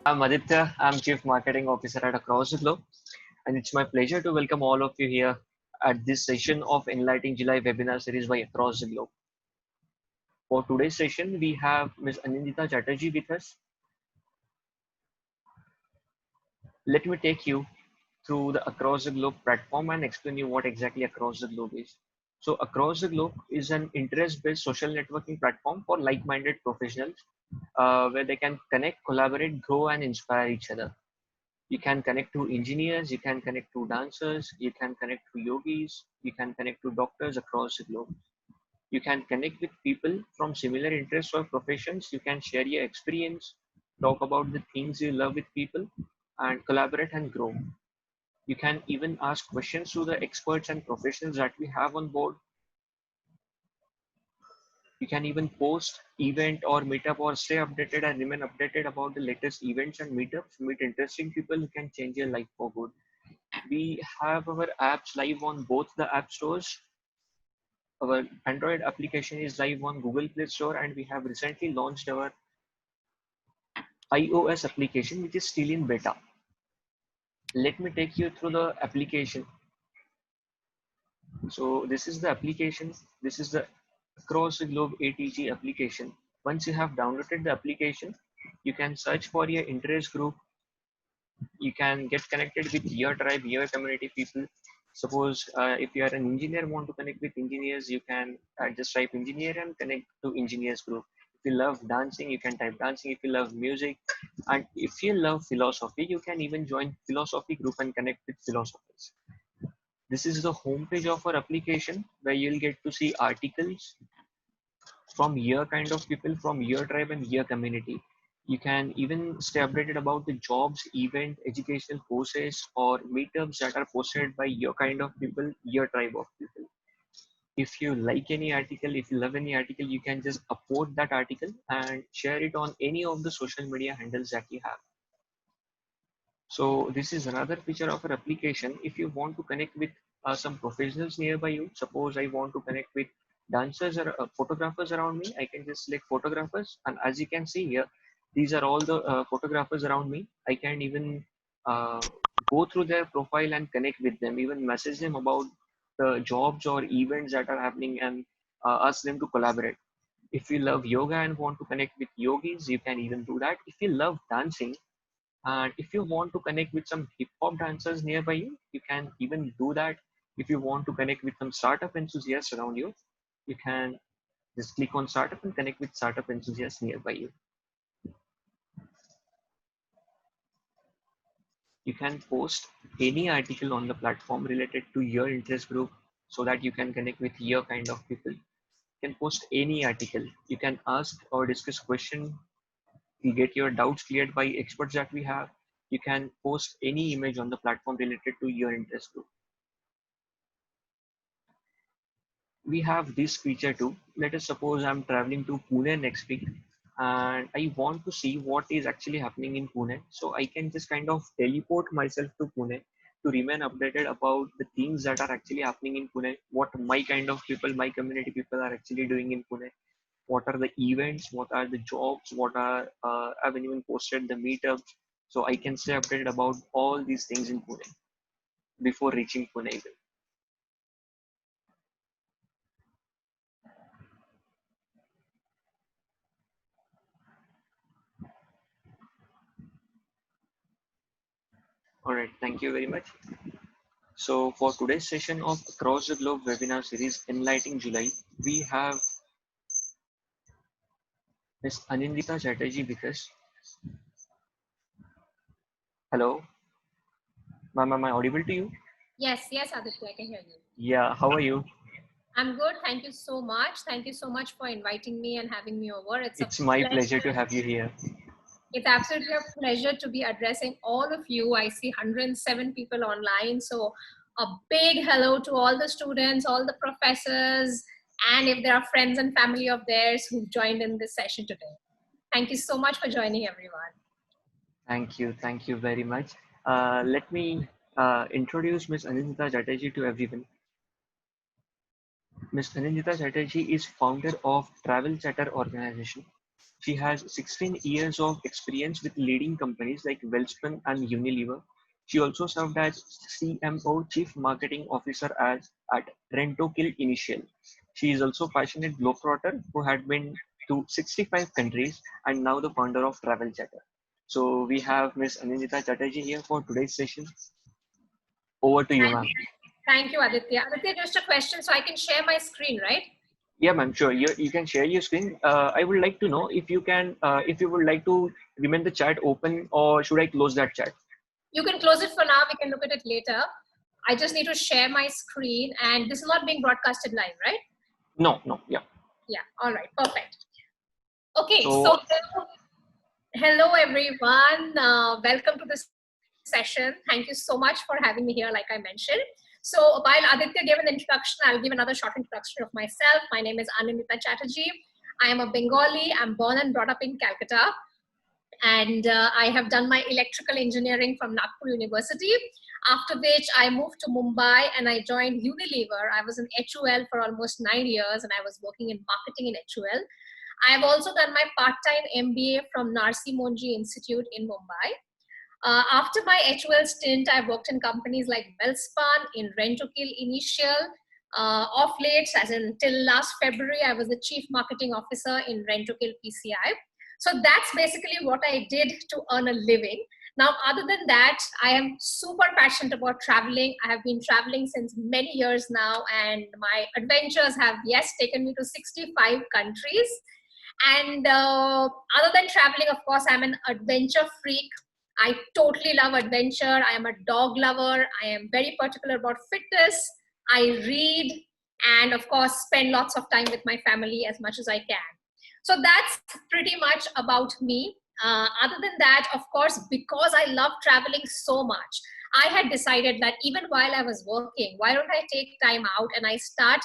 I'm Aditya. I'm Chief Marketing Officer at Across the Globe, and it's my pleasure to welcome all of you here at this session of Enlightening July webinar series by Across the Globe. For today's session, we have Ms. Anindita Chatterjee with us. Let me take you through the Across the Globe platform and explain you what exactly Across the Globe is. So Across the Globe is an interest-based social networking platform for like-minded professionals where they can connect, collaborate, grow, and inspire each other. You can connect to engineers, you can connect to dancers, you can connect to yogis, you can connect to doctors across the globe. You can connect with people from similar interests or professions. You can share your experience, talk about the things you love with people, and collaborate and grow. You can even ask questions to the experts and professionals that we have on board. You can even post, event, or meetup, or stay updated and remain updated about the latest events and meetups. Meet interesting people who can change your life for good. We have our apps live on both the app stores. Our Android application is live on Google Play Store, and we have recently launched our iOS application, which is still in beta. Let me take you through the application. So this is the application. This is the Across the Globe ATG application. Once you have downloaded the application, you can search for your interest group. You can get connected with your tribe, your community people. Suppose if you are an engineer, want to connect with engineers, you can just type engineer and connect to engineers group. If you love dancing, you can type dancing. If you love music, and if you love philosophy, you can even join philosophy group and connect with philosophers. This is the homepage of our application where you'll get to see articles from your kind of people, from your tribe and your community. You can even stay updated about the jobs, event, educational courses, or meetups that are posted by your kind of people, your tribe of people. If you like any article, if you love any article, you can just upload that article and share it on any of the social media handles that you have. So this is another feature of our application. If you want to connect with some professionals nearby you, suppose I want to connect with dancers or photographers around me, I can just select photographers. And as you can see here, these are all the photographers around me. I can even go through their profile and connect with them, even message them about the jobs or events that are happening and ask them to collaborate. If you love yoga and want to connect with yogis, you can even do that. If you love dancing, and if you want to connect with some hip hop dancers nearby you, you can even do that. If you want to connect with some startup enthusiasts around you, you can just click on startup and connect with startup enthusiasts nearby you. You can post any article on the platform related to your interest group so that you can connect with your kind of people. You can post any article. You can ask or discuss question. You get your doubts cleared by experts that we have. You can post any image on the platform related to your interest group. We have this feature too. Let us suppose I'm traveling to Pune next week and I want to see what is actually happening in Pune. So I can just kind of teleport myself to Pune to remain updated about the things that are actually happening in Pune, what my kind of people, my community people are actually doing in Pune, what are the events, what are the jobs, what are, I've even posted the meetups. So I can stay updated about all these things in Pune before reaching Pune even. All right, thank you very much. So for today's session of Across the Globe webinar series Enlightening July, we have Ms. Anindita Chatterjee with us. Hello, ma'am, am I audible to you? Yes, Aditya, I can hear you. Yeah, how are you? I'm good. Thank you so much. Thank you so much for inviting me and having me over. It's my pleasure to have you here. It's absolutely a pleasure to be addressing all of you. I see 107 people online. So a big hello to all the students, all the professors, and if there are friends and family of theirs who've joined in this session today. Thank you so much for joining, everyone. Thank you very much. Let me introduce Ms. Anindita Chatterjee to everyone. Ms. Anindita Chatterjee is founder of Travel Chatter organization. She has 16 years of experience with leading companies like Welspun and Unilever. She also served as CMO, Chief Marketing Officer at Rentokil Initial. She is also a passionate globetrotter who had been to 65 countries and now the founder of Travel Chatter. So we have Ms. Anindita Chatterjee here for today's session. Over to you, ma'am. Thank you, Aditya. Aditya, just a question so I can share my screen, right? Yeah, ma'am, sure. You can share your screen. I would like to know if you can, if you would like to remain the chat open or should I close that chat? You can close it for now. We can look at it later. I just need to share my screen, and this is not being broadcasted live, right? No, yeah. Yeah, all right, perfect. Okay, So hello everyone. Welcome to this session. Thank you so much for having me here, like I mentioned. So while Aditya gave an introduction, I'll give another short introduction of myself. My name is Anindita Chatterjee. I am a Bengali. I'm born and brought up in Calcutta. And I have done my electrical engineering from Nagpur University, after which I moved to Mumbai and I joined Unilever. I was in HUL for almost 9 years and I was working in marketing in HUL. I've also done my part-time MBA from Narsi Monji Institute in Mumbai. After my HUL stint, I worked in companies like Welspun, in Rentokil Initial. Of late, as in till last February, I was the Chief Marketing Officer in Rentokil PCI. So that's basically what I did to earn a living. Now, other than that, I am super passionate about traveling. I have been traveling since many years now, and my adventures have, yes, taken me to 65 countries. And other than traveling, of course, I'm an adventure freak. I totally love adventure. I am a dog lover. I am very particular about fitness. I read and, of course, spend lots of time with my family as much as I can. So that's pretty much about me. Other than that, of course, because I love traveling so much, I had decided that even while I was working, why don't I take time out and I start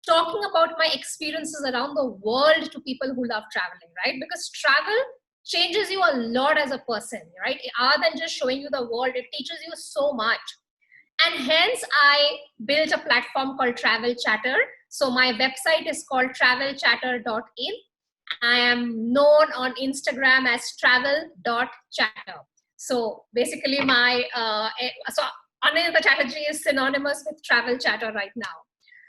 talking about my experiences around the world to people who love traveling, right? Because travel changes you a lot as a person, right? Other than just showing you the world, it teaches you so much. And hence, I built a platform called Travel Chatter. So my website is called travelchatter.in. I am known on Instagram as travel.chatter. So basically so Anindita Chatterjee is synonymous with Travel Chatter right now.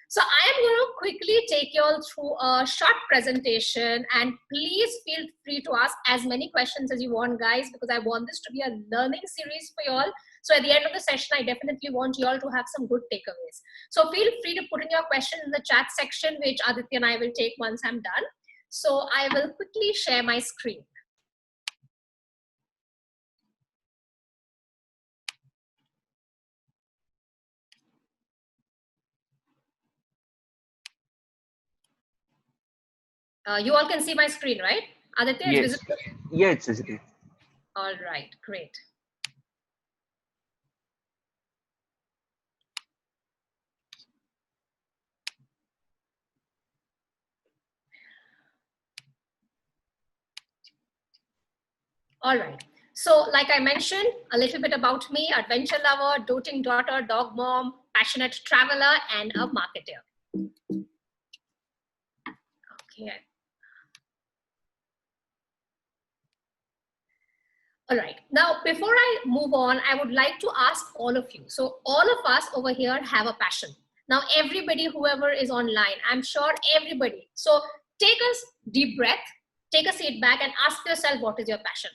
So I am going to quickly take you all through a short presentation, and please feel free to ask as many questions as you want, guys, because I want this to be a learning series for you all. So at the end of the session, I definitely want you all to have some good takeaways. So feel free to put in your question in the chat section, which Aditya and I will take once I'm done. So I will quickly share my screen. You all can see my screen, right? Aditya, yes. it's visible? Yeah, it's visible. All right, great. All right. So like I mentioned, a little bit about me: adventure lover, doting daughter, dog mom, passionate traveler, and a marketer. Okay. All right. Now, before I move on, I would like to ask all of you. So all of us over here have a passion. Now, everybody, whoever is online, I'm sure everybody. So take a deep breath, take a seat back and ask yourself, what is your passion?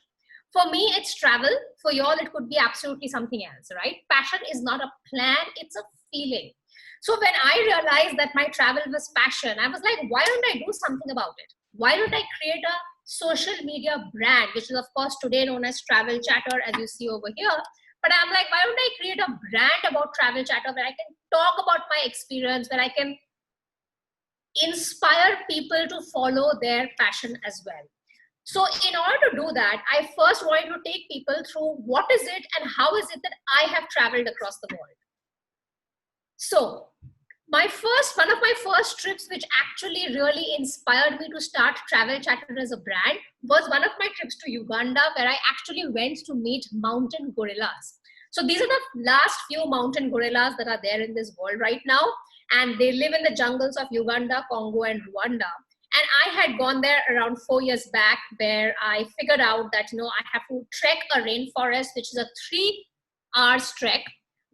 For me, it's travel. For y'all, it could be absolutely something else, right? Passion is not a plan, it's a feeling. So when I realized that my travel was passion, I was like, why don't I do something about it? Why don't I create a social media brand, which is of course today known as Travel Chatter, as you see over here. But I'm like, why don't I create a brand about Travel Chatter where I can talk about my experience, where I can inspire people to follow their passion as well. So in order to do that, I first wanted to take people through what is it and how is it that I have traveled across the world. So one of my first trips, which actually really inspired me to start Travel Chatter as a brand, was one of my trips to Uganda, where I actually went to meet mountain gorillas. So these are the last few mountain gorillas that are there in this world right now. And they live in the jungles of Uganda, Congo, and Rwanda. And I had gone there around 4 years back, where I figured out that, I have to trek a rainforest, which is a 3 hours trek.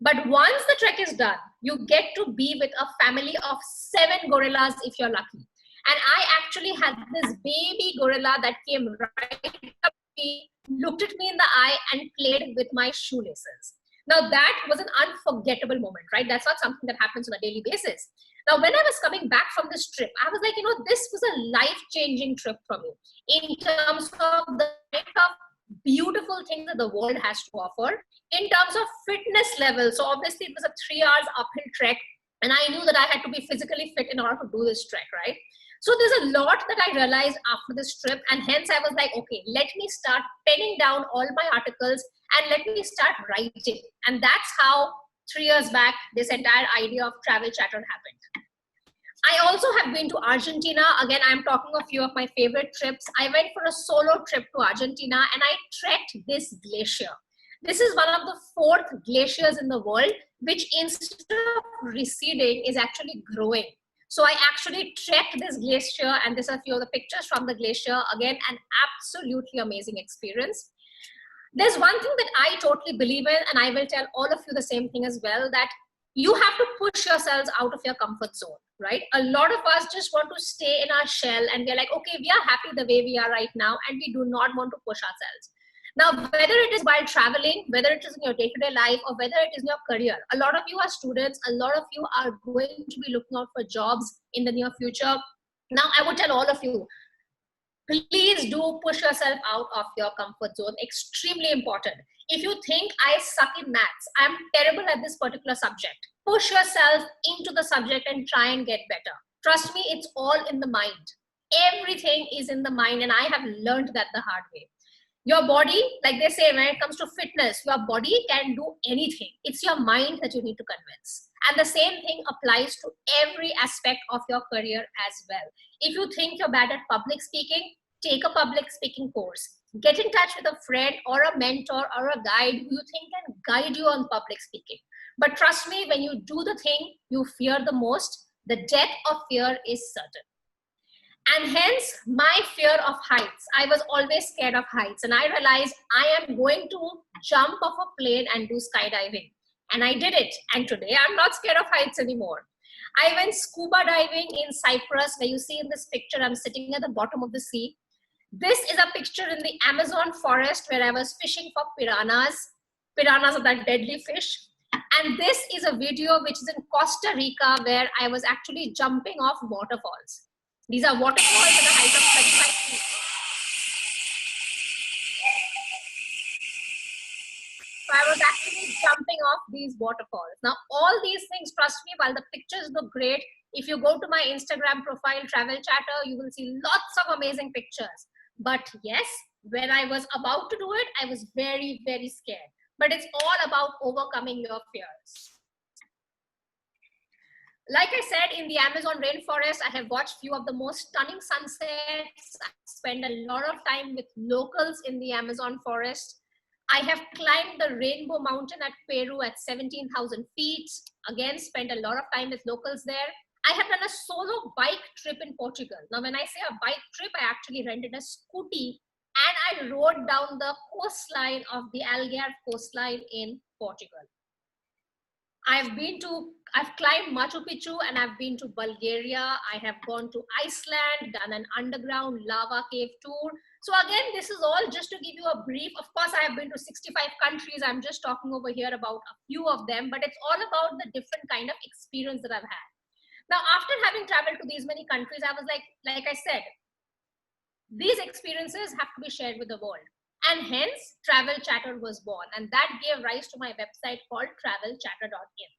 But once the trek is done, you get to be with a family of 7 gorillas if you're lucky. And I actually had this baby gorilla that came right up to me, looked at me in the eye, and played with my shoelaces. Now that was an unforgettable moment, right? That's not something that happens on a daily basis. Now, when I was coming back from this trip, I was like, this was a life-changing trip for me in terms of the kind of beautiful things that the world has to offer, in terms of fitness level. So obviously it was a 3 hours uphill trek, and I knew that I had to be physically fit in order to do this trek, right? So there's a lot that I realized after this trip, and hence I was like, okay, let me start penning down all my articles and let me start writing. And that's how 3 years back, this entire idea of Travel Chatter happened. I also have been to Argentina. Again, I'm talking a few of my favorite trips. I went for a solo trip to Argentina, and I trekked this glacier. This is one of the 4th glaciers in the world, which instead of receding is actually growing. So I actually trekked this glacier, and these are a few of the pictures from the glacier. Again, an absolutely amazing experience. There's one thing that I totally believe in, and I will tell all of you the same thing as well, that you have to push yourselves out of your comfort zone, right? A lot of us just want to stay in our shell, and we're like, okay, we are happy the way we are right now, and we do not want to push ourselves. Now, whether it is while traveling, whether it is in your day-to-day life, or whether it is in your career, a lot of you are students, a lot of you are going to be looking out for jobs in the near future. Now, I would tell all of you, please do push yourself out of your comfort zone. Extremely important. If you think I suck in maths, I'm terrible at this particular subject, push yourself into the subject and try and get better. Trust me, it's all in the mind. Everything is in the mind, and I have learned that the hard way. Your body, like they say, when it comes to fitness, your body can do anything. It's your mind that you need to convince. And the same thing applies to every aspect of your career as well. If you think you're bad at public speaking, take a public speaking course. Get in touch with a friend or a mentor or a guide who you think can guide you on public speaking. But trust me, when you do the thing you fear the most, the death of fear is certain. And hence my fear of heights. I was always scared of heights, and I realized I am going to jump off a plane and do skydiving. And I did it. And today I'm not scared of heights anymore. I went scuba diving in Cyprus, where you see in this picture, I'm sitting at the bottom of the sea. This is a picture in the Amazon forest where I was fishing for piranhas. Piranhas are that deadly fish. And this is a video which is in Costa Rica, where I was actually jumping off waterfalls. These are waterfalls at a height of 35 feet. So I was actually jumping off these waterfalls. Now, all these things, trust me, while the pictures look great, if you go to my Instagram profile, Travel Chatter, you will see lots of amazing pictures. But yes, when I was about to do it, I was very, very scared. But it's all about overcoming your fears. Like I said, in the Amazon rainforest, I have watched few of the most stunning sunsets. I spend a lot of time with locals in the Amazon forest. I have climbed the Rainbow Mountain at Peru at 17,000 feet. Again, spent a lot of time with locals there. I have done a solo bike trip in Portugal. Now, when I say a bike trip, I actually rented a scooty and I rode down the coastline of the Algarve coastline in Portugal. I've climbed Machu Picchu, and I've been to Bulgaria. I have gone to Iceland, done an underground lava cave tour. So again, this is all just to give you a brief. Of course, I have been to 65 countries. I'm just talking over here about a few of them, but it's all about the different kind of experience that I've had. Now, after having traveled to these many countries, I was like I said, these experiences have to be shared with the world. And hence, Travel Chatter was born. And that gave rise to my website called travelchatter.in.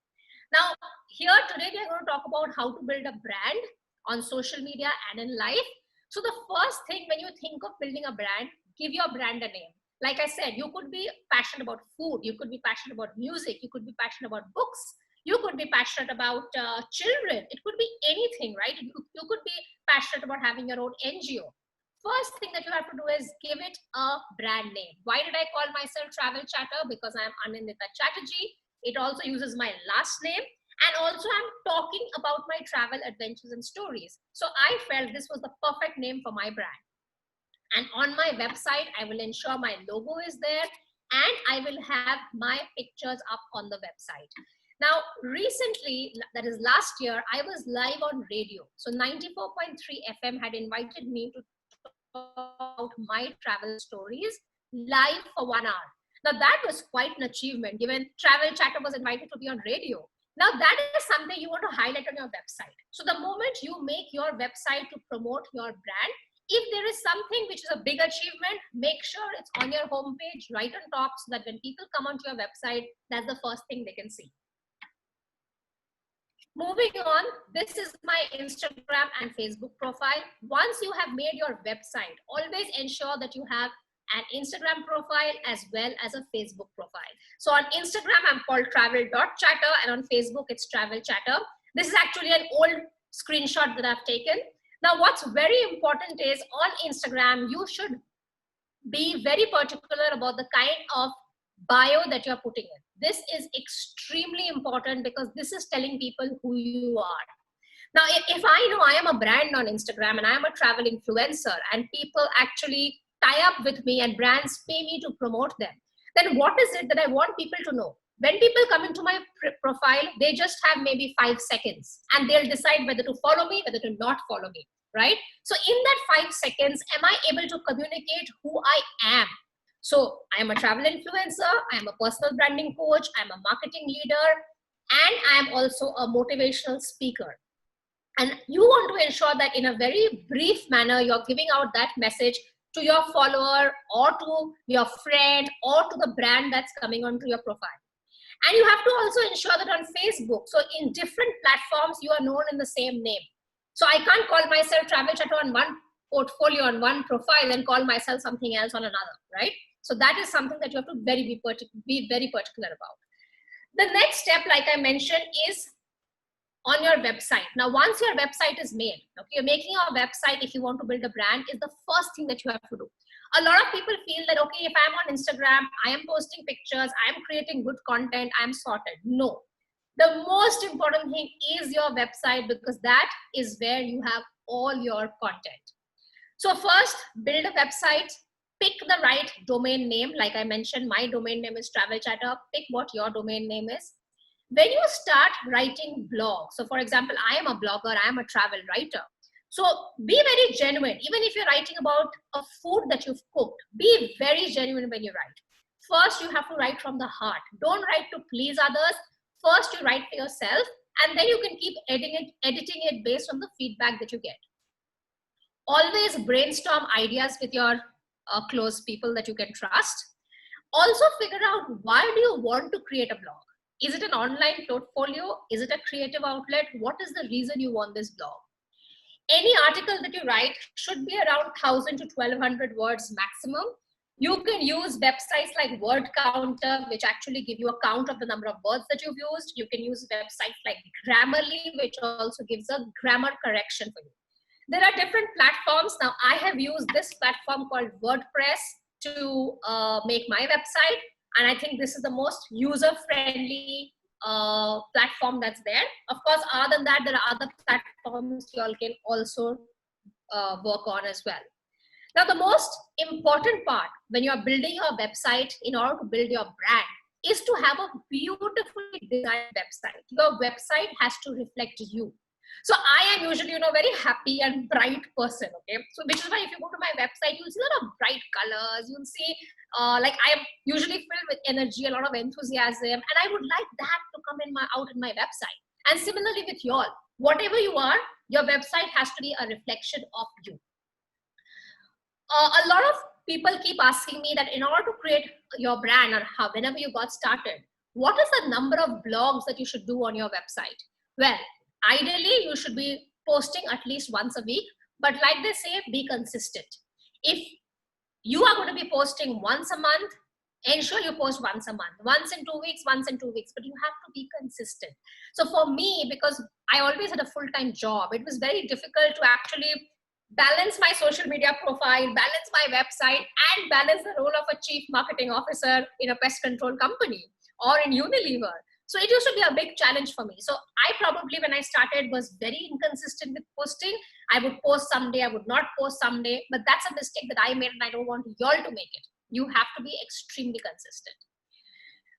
Now, here today, we are going to talk about how to build a brand on social media and in life. So the first thing, when you think of building a brand, give your brand a name. Like I said, you could be passionate about food. You could be passionate about music. You could be passionate about books. You could be passionate about children. It could be anything, right? You could be passionate about having your own NGO. First thing that you have to do is give it a brand name. Why did I call myself Travel Chatter? Because I'm Anindita Chatterjee. It also uses my last name. And also I'm talking about my travel adventures and stories. So I felt this was the perfect name for my brand. And on my website, I will ensure my logo is there and I will have my pictures up on the website. Now, recently, that is last year, I was live on radio. So 94.3 FM had invited me to talk about my travel stories live for 1 hour. Now, that was quite an achievement given Travel Chatter was invited to be on radio. Now, that is something you want to highlight on your website. So the moment you make your website to promote your brand, if there is something which is a big achievement, make sure it's on your homepage right on top so that when people come onto your website, that's the first thing they can see. Moving on, this is my Instagram and Facebook profile. Once you have made your website, always ensure that you have an Instagram profile as well as a Facebook profile. So on Instagram, I'm called travel.chatter, and on Facebook, it's Travel Chatter. This is actually an old screenshot that I've taken. Now, what's very important is on Instagram, you should be very particular about the kind of bio that you're putting in. This is extremely important because this is telling people who you are. Now, if I know I am a brand on Instagram and I am a travel influencer and people actually tie up with me and brands pay me to promote them, then what is it that I want people to know? When people come into my profile, they just have maybe 5 seconds and they'll decide whether to follow me, whether to not follow me, right? So in that 5 seconds, am I able to communicate who I am? So I am a travel influencer, I am a personal branding coach, I'm a marketing leader, and I am also a motivational speaker. And you want to ensure that in a very brief manner, you're giving out that message to your follower or to your friend or to the brand that's coming onto your profile. And you have to also ensure that on Facebook, so in different platforms, you are known in the same name. So I can't call myself Travel Chatter on one portfolio, on one profile, and call myself something else on another, right? So that is something that you have to be very particular about. The next step, like I mentioned, is on your website. Now, once your website is made, okay, you're making a website if you want to build a brand is the first thing that you have to do. A lot of people feel that, okay, if I'm on Instagram, I am posting pictures, I am creating good content, I'm sorted. No. The most important thing is your website because that is where you have all your content. So first, build a website, pick the right domain name. Like I mentioned, my domain name is Travel Chatter. Pick what your domain name is. When you start writing blogs, so for example, I am a blogger, I am a travel writer. So be very genuine. Even if you're writing about a food that you've cooked, be very genuine when you write. First, you have to write from the heart. Don't write to please others. First, you write for yourself, and then you can keep editing it based on the feedback that you get. Always brainstorm ideas with your close people that you can trust. Also figure out, why do you want to create a blog? Is it an online portfolio? Is it a creative outlet? What is the reason you want this blog? Any article that you write should be around 1,000 to 1,200 words maximum. You can use websites like Word Counter, which actually give you a count of the number of words that you've used. You can use websites like Grammarly, which also gives a grammar correction for you. There are different platforms. Now, I have used this platform called WordPress to make my website. And I think this is the most user-friendly platform that's there. Of course, other than that, there are other platforms you all can also work on as well. Now, the most important part when you're building your website in order to build your brand is to have a beautifully designed website. Your website has to reflect you. So I am usually, very happy and bright person, okay? So which is why if you go to my website, you'll see a lot of bright colors. You'll see, like I am usually filled with energy, a lot of enthusiasm, and I would like that to come out in my website. And similarly with you all, whatever you are, your website has to be a reflection of you. A lot of people keep asking me that in order to create your brand or whenever you got started, what is the number of blogs that you should do on your website? Well, ideally, you should be posting at least once a week, but like they say, be consistent. If you are going to be posting once a month, ensure you post once a month, once in 2 weeks, once in 2 weeks, but you have to be consistent. So for me, because I always had a full-time job, it was very difficult to actually balance my social media profile, balance my website, and balance the role of a chief marketing officer in a pest control company or in Unilever. So it used to be a big challenge for me. So I probably, when I started, was very inconsistent with posting. I would post someday, I would not post someday, but that's a mistake that I made and I don't want y'all to make it. You have to be extremely consistent.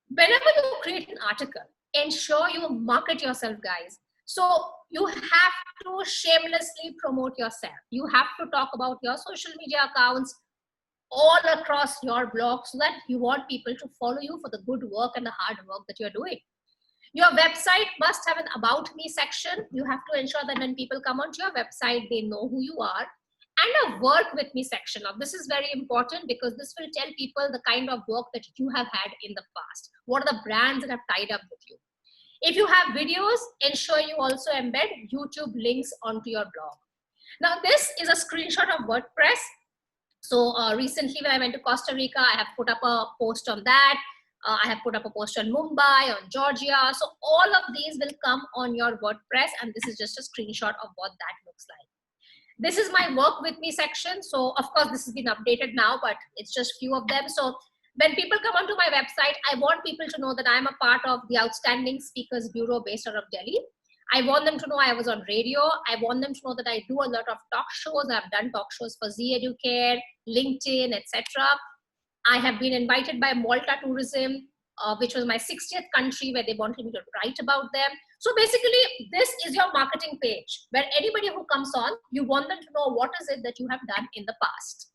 Whenever you create an article, ensure you market yourself, guys. So you have to shamelessly promote yourself. You have to talk about your social media accounts all across your blog so that you want people to follow you for the good work and the hard work that you're doing. Your website must have an about me section. You have to ensure that when people come onto your website, they know who you are. And a work with me section. Now, this is very important because this will tell people the kind of work that you have had in the past. What are the brands that have tied up with you? If you have videos, ensure you also embed YouTube links onto your blog. Now, this is a screenshot of WordPress. So recently when I went to Costa Rica, I have put up a post on that. I have put up a post on Mumbai, on Georgia. So all of these will come on your WordPress, and this is just a screenshot of what that looks like. This is my work with me section. So of course this has been updated now, but it's just few of them. So when people come onto my website, I want people to know that I'm a part of the Outstanding Speakers Bureau based out of Delhi. I want them to know I was on radio. I want them to know that I do a lot of talk shows. I've done talk shows for Zee Educare, LinkedIn, etc. I have been invited by Malta Tourism, which was my 60th country, where they wanted me to write about them. So basically, this is your marketing page, where anybody who comes on, you want them to know what is it that you have done in the past.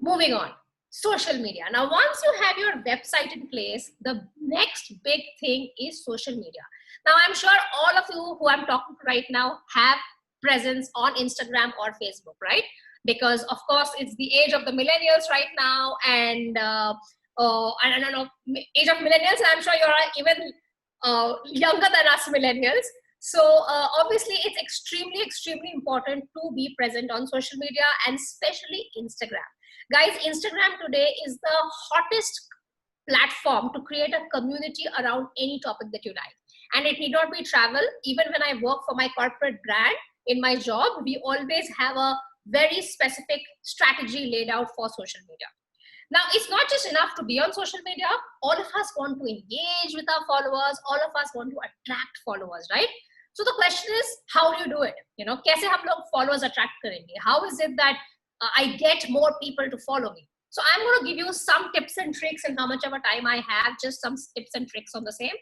Moving on, social media. Now, once you have your website in place, the next big thing is social media. Now, I'm sure all of you who I'm talking to right now have presence on Instagram or Facebook, right? Because of course, it's the age of the millennials right now, and I don't know, age of millennials, I'm sure you're even younger than us millennials. So obviously, it's extremely, extremely important to be present on social media, and especially Instagram. Guys, Instagram today is the hottest platform to create a community around any topic that you like. And it need not be travel. Even when I work for my corporate brand in my job, we always have a very specific strategy laid out for social media. Now, it's not just enough to be on social media. All of us want to engage with our followers. All of us want to attract followers, right? So the question is, how do you do it? You know, kaise hum log followers attract karenge? How is it that I get more people to follow me? So I'm going to give you some tips and tricks, and how much of a time I have, just some tips and tricks on the same.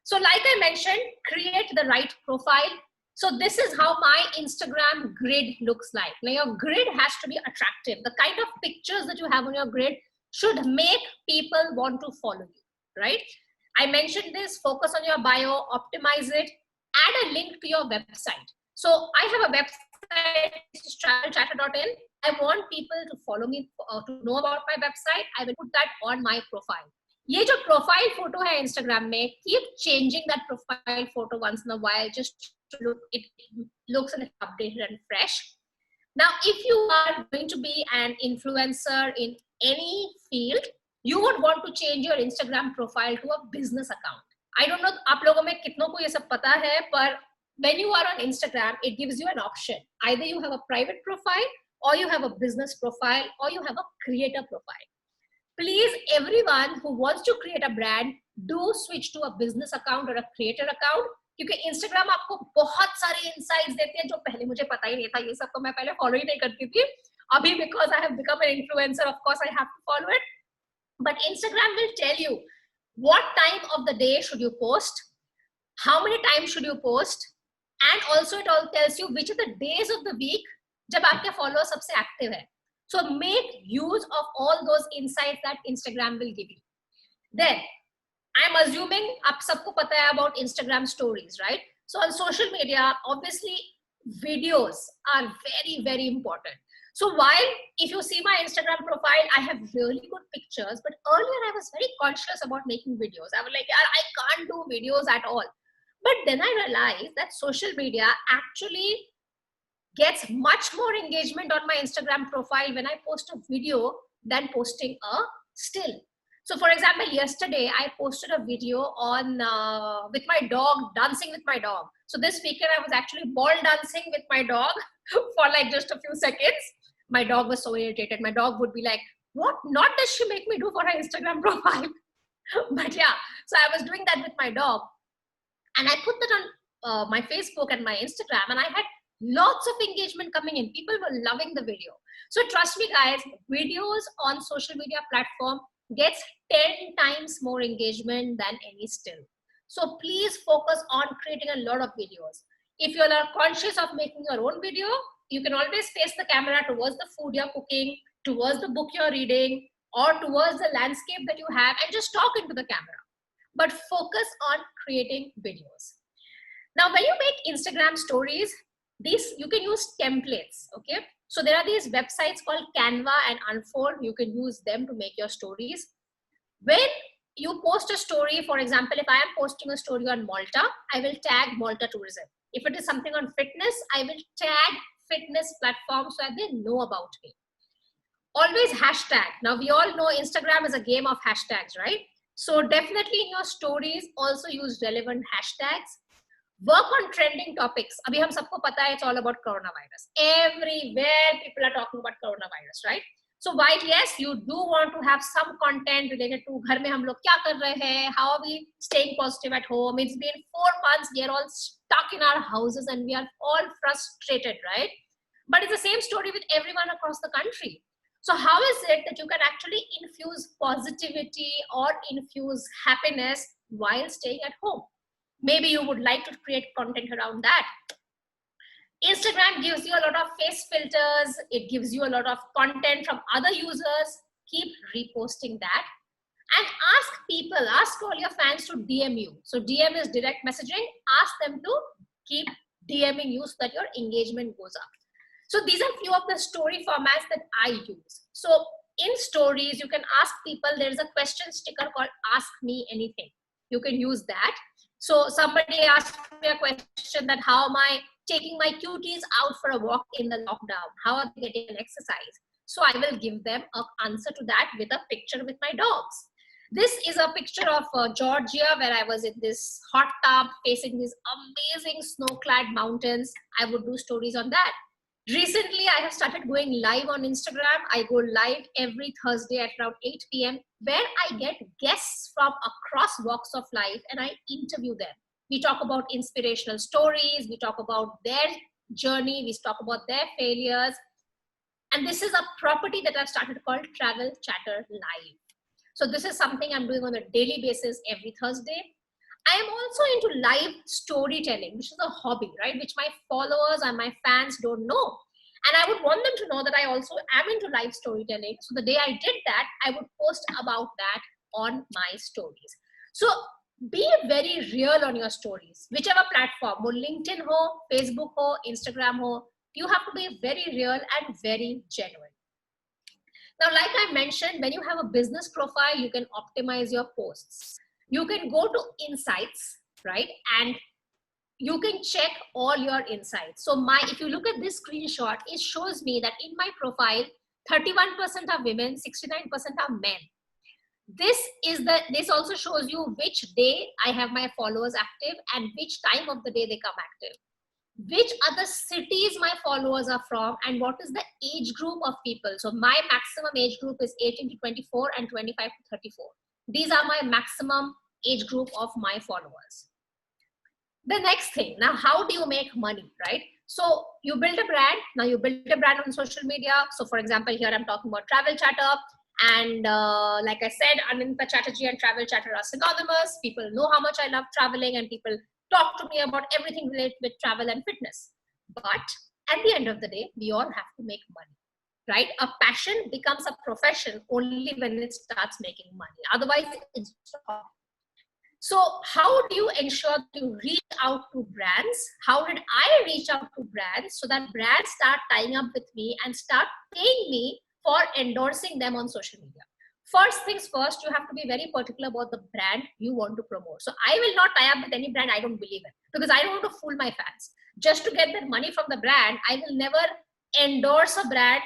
So like I mentioned, create the right profile. So this is how my Instagram grid looks like. Now your grid has to be attractive. The kind of pictures that you have on your grid should make people want to follow you, right? I mentioned this, focus on your bio, optimize it, add a link to your website. So I have a website, travelchatter.in. I want people to follow me, to know about my website. I will put that on my profile. ये जो profile photo है Instagram में, keep changing that profile photo once in a while, just to look, it looks a little updated and fresh. Now, if you are going to be an influencer in any field, you would want to change your Instagram profile to a business account. I don't know आप लोगों में कितनों को ये सब पता है, पर when you are on Instagram, it gives you an option. Either you have a private profile, or you have a business profile, or you have a creator profile. Please, everyone who wants to create a brand, do switch to a business account or a creator account, क्योंकि Instagram आपको बहुत सारे insights देते हैं जो पहले मुझे पता ही नहीं था. ये सब तो मैं पहले follow ही नहीं करती थी. अभी because I have become an influencer, of course I have to follow it. But Instagram will tell you what time of the day should you post, how many times should you post, and also it all tells you which are the days of the week जब आपके followers सबसे active है. So make use of all those insights that Instagram will give you. Then, I'm assuming आप सबको पता है about Instagram stories, right? So on social media, obviously, videos are very, very important. So while if you see my Instagram profile, I have really good pictures, but earlier I was very conscious about making videos. I was like, I can't do videos at all. But then I realized that social media actually gets much more engagement on my Instagram profile when I post a video than posting a still. So for example, yesterday I posted a video on with my dog, dancing with my dog. So this weekend I was actually ball dancing with my dog for like just a few seconds. My dog was so irritated. My dog would be like, what knot does she make me do for her Instagram profile? But yeah, so I was doing that with my dog, and I put that on my Facebook and my Instagram, and I had lots of engagement coming in. People were loving the video. So trust me, guys, videos on social media platform gets 10 times more engagement than any still. So please focus on creating a lot of videos. If you are conscious of making your own video, you can always face the camera towards the food you're cooking, towards the book you're reading, or towards the landscape that you have, and just talk into the camera. But focus on creating videos. Now, when you make Instagram stories, these you can use templates. Okay, so there are these websites called Canva and Unfold. You can use them to make your stories. When you post a story, for example, if I am posting a story on Malta, I will tag Malta Tourism. If it is something on fitness, I will tag fitness platforms so that they know about me. Always hashtag. Now we all know Instagram is a game of hashtags, right? So definitely in your stories, also use relevant hashtags. Work on trending topics. Abhi hum sabko pata hai, it's all about coronavirus. Everywhere people are talking about coronavirus, right? So while yes, you do want to have some content related to ghar mein hum log kya kar rahe hain, how are we staying positive at home? It's been 4 months, we are all stuck in our houses and we are all frustrated, right? But it's the same story with everyone across the country. So how is it that you can actually infuse positivity or infuse happiness while staying at home? Maybe you would like to create content around that. Instagram gives you a lot of face filters. It gives you a lot of content from other users. Keep reposting that. And ask all your fans to DM you. So DM is direct messaging. Ask them to keep DMing you so that your engagement goes up. So these are few of the story formats that I use. So in stories, you can ask people, there's a question sticker called Ask Me Anything. You can use that. So somebody asked me a question that how am I taking my cuties out for a walk in the lockdown? How are they getting an exercise? So I will give them an answer to that with a picture with my dogs. This is a picture of Georgia, where I was in this hot tub facing these amazing snow-clad mountains. I would do stories on that. Recently, I have started going live on Instagram. I go live every Thursday at around 8 p.m. where I get guests from across walks of life and I interview them. We talk about inspirational stories. We talk about their journey. We talk about their failures. And this is a property that I've started called Travel Chatter Live. So this is something I'm doing on a daily basis every Thursday. I am also into live storytelling, which is a hobby, right? Which my followers and my fans don't know. And I would want them to know that I also am into live storytelling. So the day I did that, I would post about that on my stories. So be very real on your stories, whichever platform, wo LinkedIn ho, Facebook ho, Instagram ho, you have to be very real and very genuine. Now, like I mentioned, when you have a business profile, you can optimize your posts. You can go to insights, right? And you can check all your insights. So if you look at this screenshot, it shows me that in my profile, 31% are women, 69% are men. This also shows you which day I have my followers active and which time of the day they come active, which other cities my followers are from, and what is the age group of people. So my maximum age group is 18 to 24 and 25 to 34. These are my maximum age group of my followers. The next thing, now how do you make money, right? So you build a brand. Now you build a brand on social media. So for example, here I'm talking about Travel Chatter. And like I said, Ananta Chatterjee and Travel Chatter are synonymous. People know how much I love traveling and people talk to me about everything related with travel and fitness. But at the end of the day, we all have to make money, right? A passion becomes a profession only when it starts making money. Otherwise, it's not. So how do you ensure to reach out to brands? How did I reach out to brands so that brands start tying up with me and start paying me for endorsing them on social media? First things first, you have to be very particular about the brand you want to promote. So I will not tie up with any brand I don't believe in, because I don't want to fool my fans. Just to get that money from the brand, I will never endorse a brand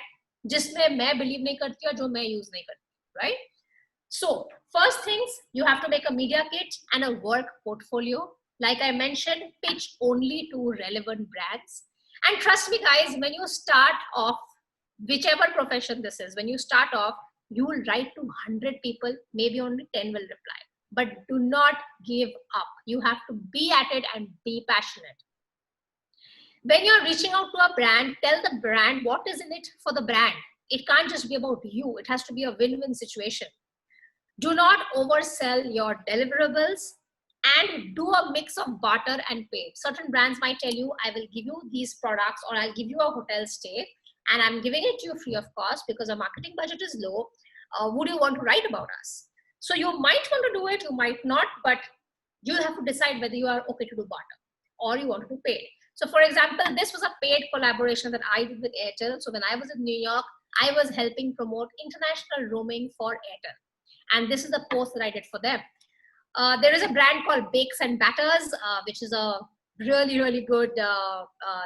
जिसमें मैं believe नहीं करती और जो मैं use नहीं करती, right? So first things, you have to make a media kit and a work portfolio. Like I mentioned, pitch only to relevant brands. And trust me guys, when you start off, whichever profession this is, when you start off, you will write to 100 people, maybe only 10 will reply. but do not give up. You have to be at it and be passionate. When you're reaching out to a brand, tell the brand what is in it for the brand. It can't just be about you. It has to be a win-win situation. Do not oversell your deliverables and do a mix of barter and paid. Certain brands might tell you, I will give you these products or I'll give you a hotel stay and I'm giving it to you free of cost because our marketing budget is low. Would you want to write about us? So you might want to do it, you might not, but you'll have to decide whether you are okay to do barter or you want to do paid. So for example, this was a paid collaboration that I did with Airtel. So when I was in New York, I was helping promote international roaming for Airtel. And this is the post that I did for them. There is a brand called Bakes and Batters, which is a really, really good,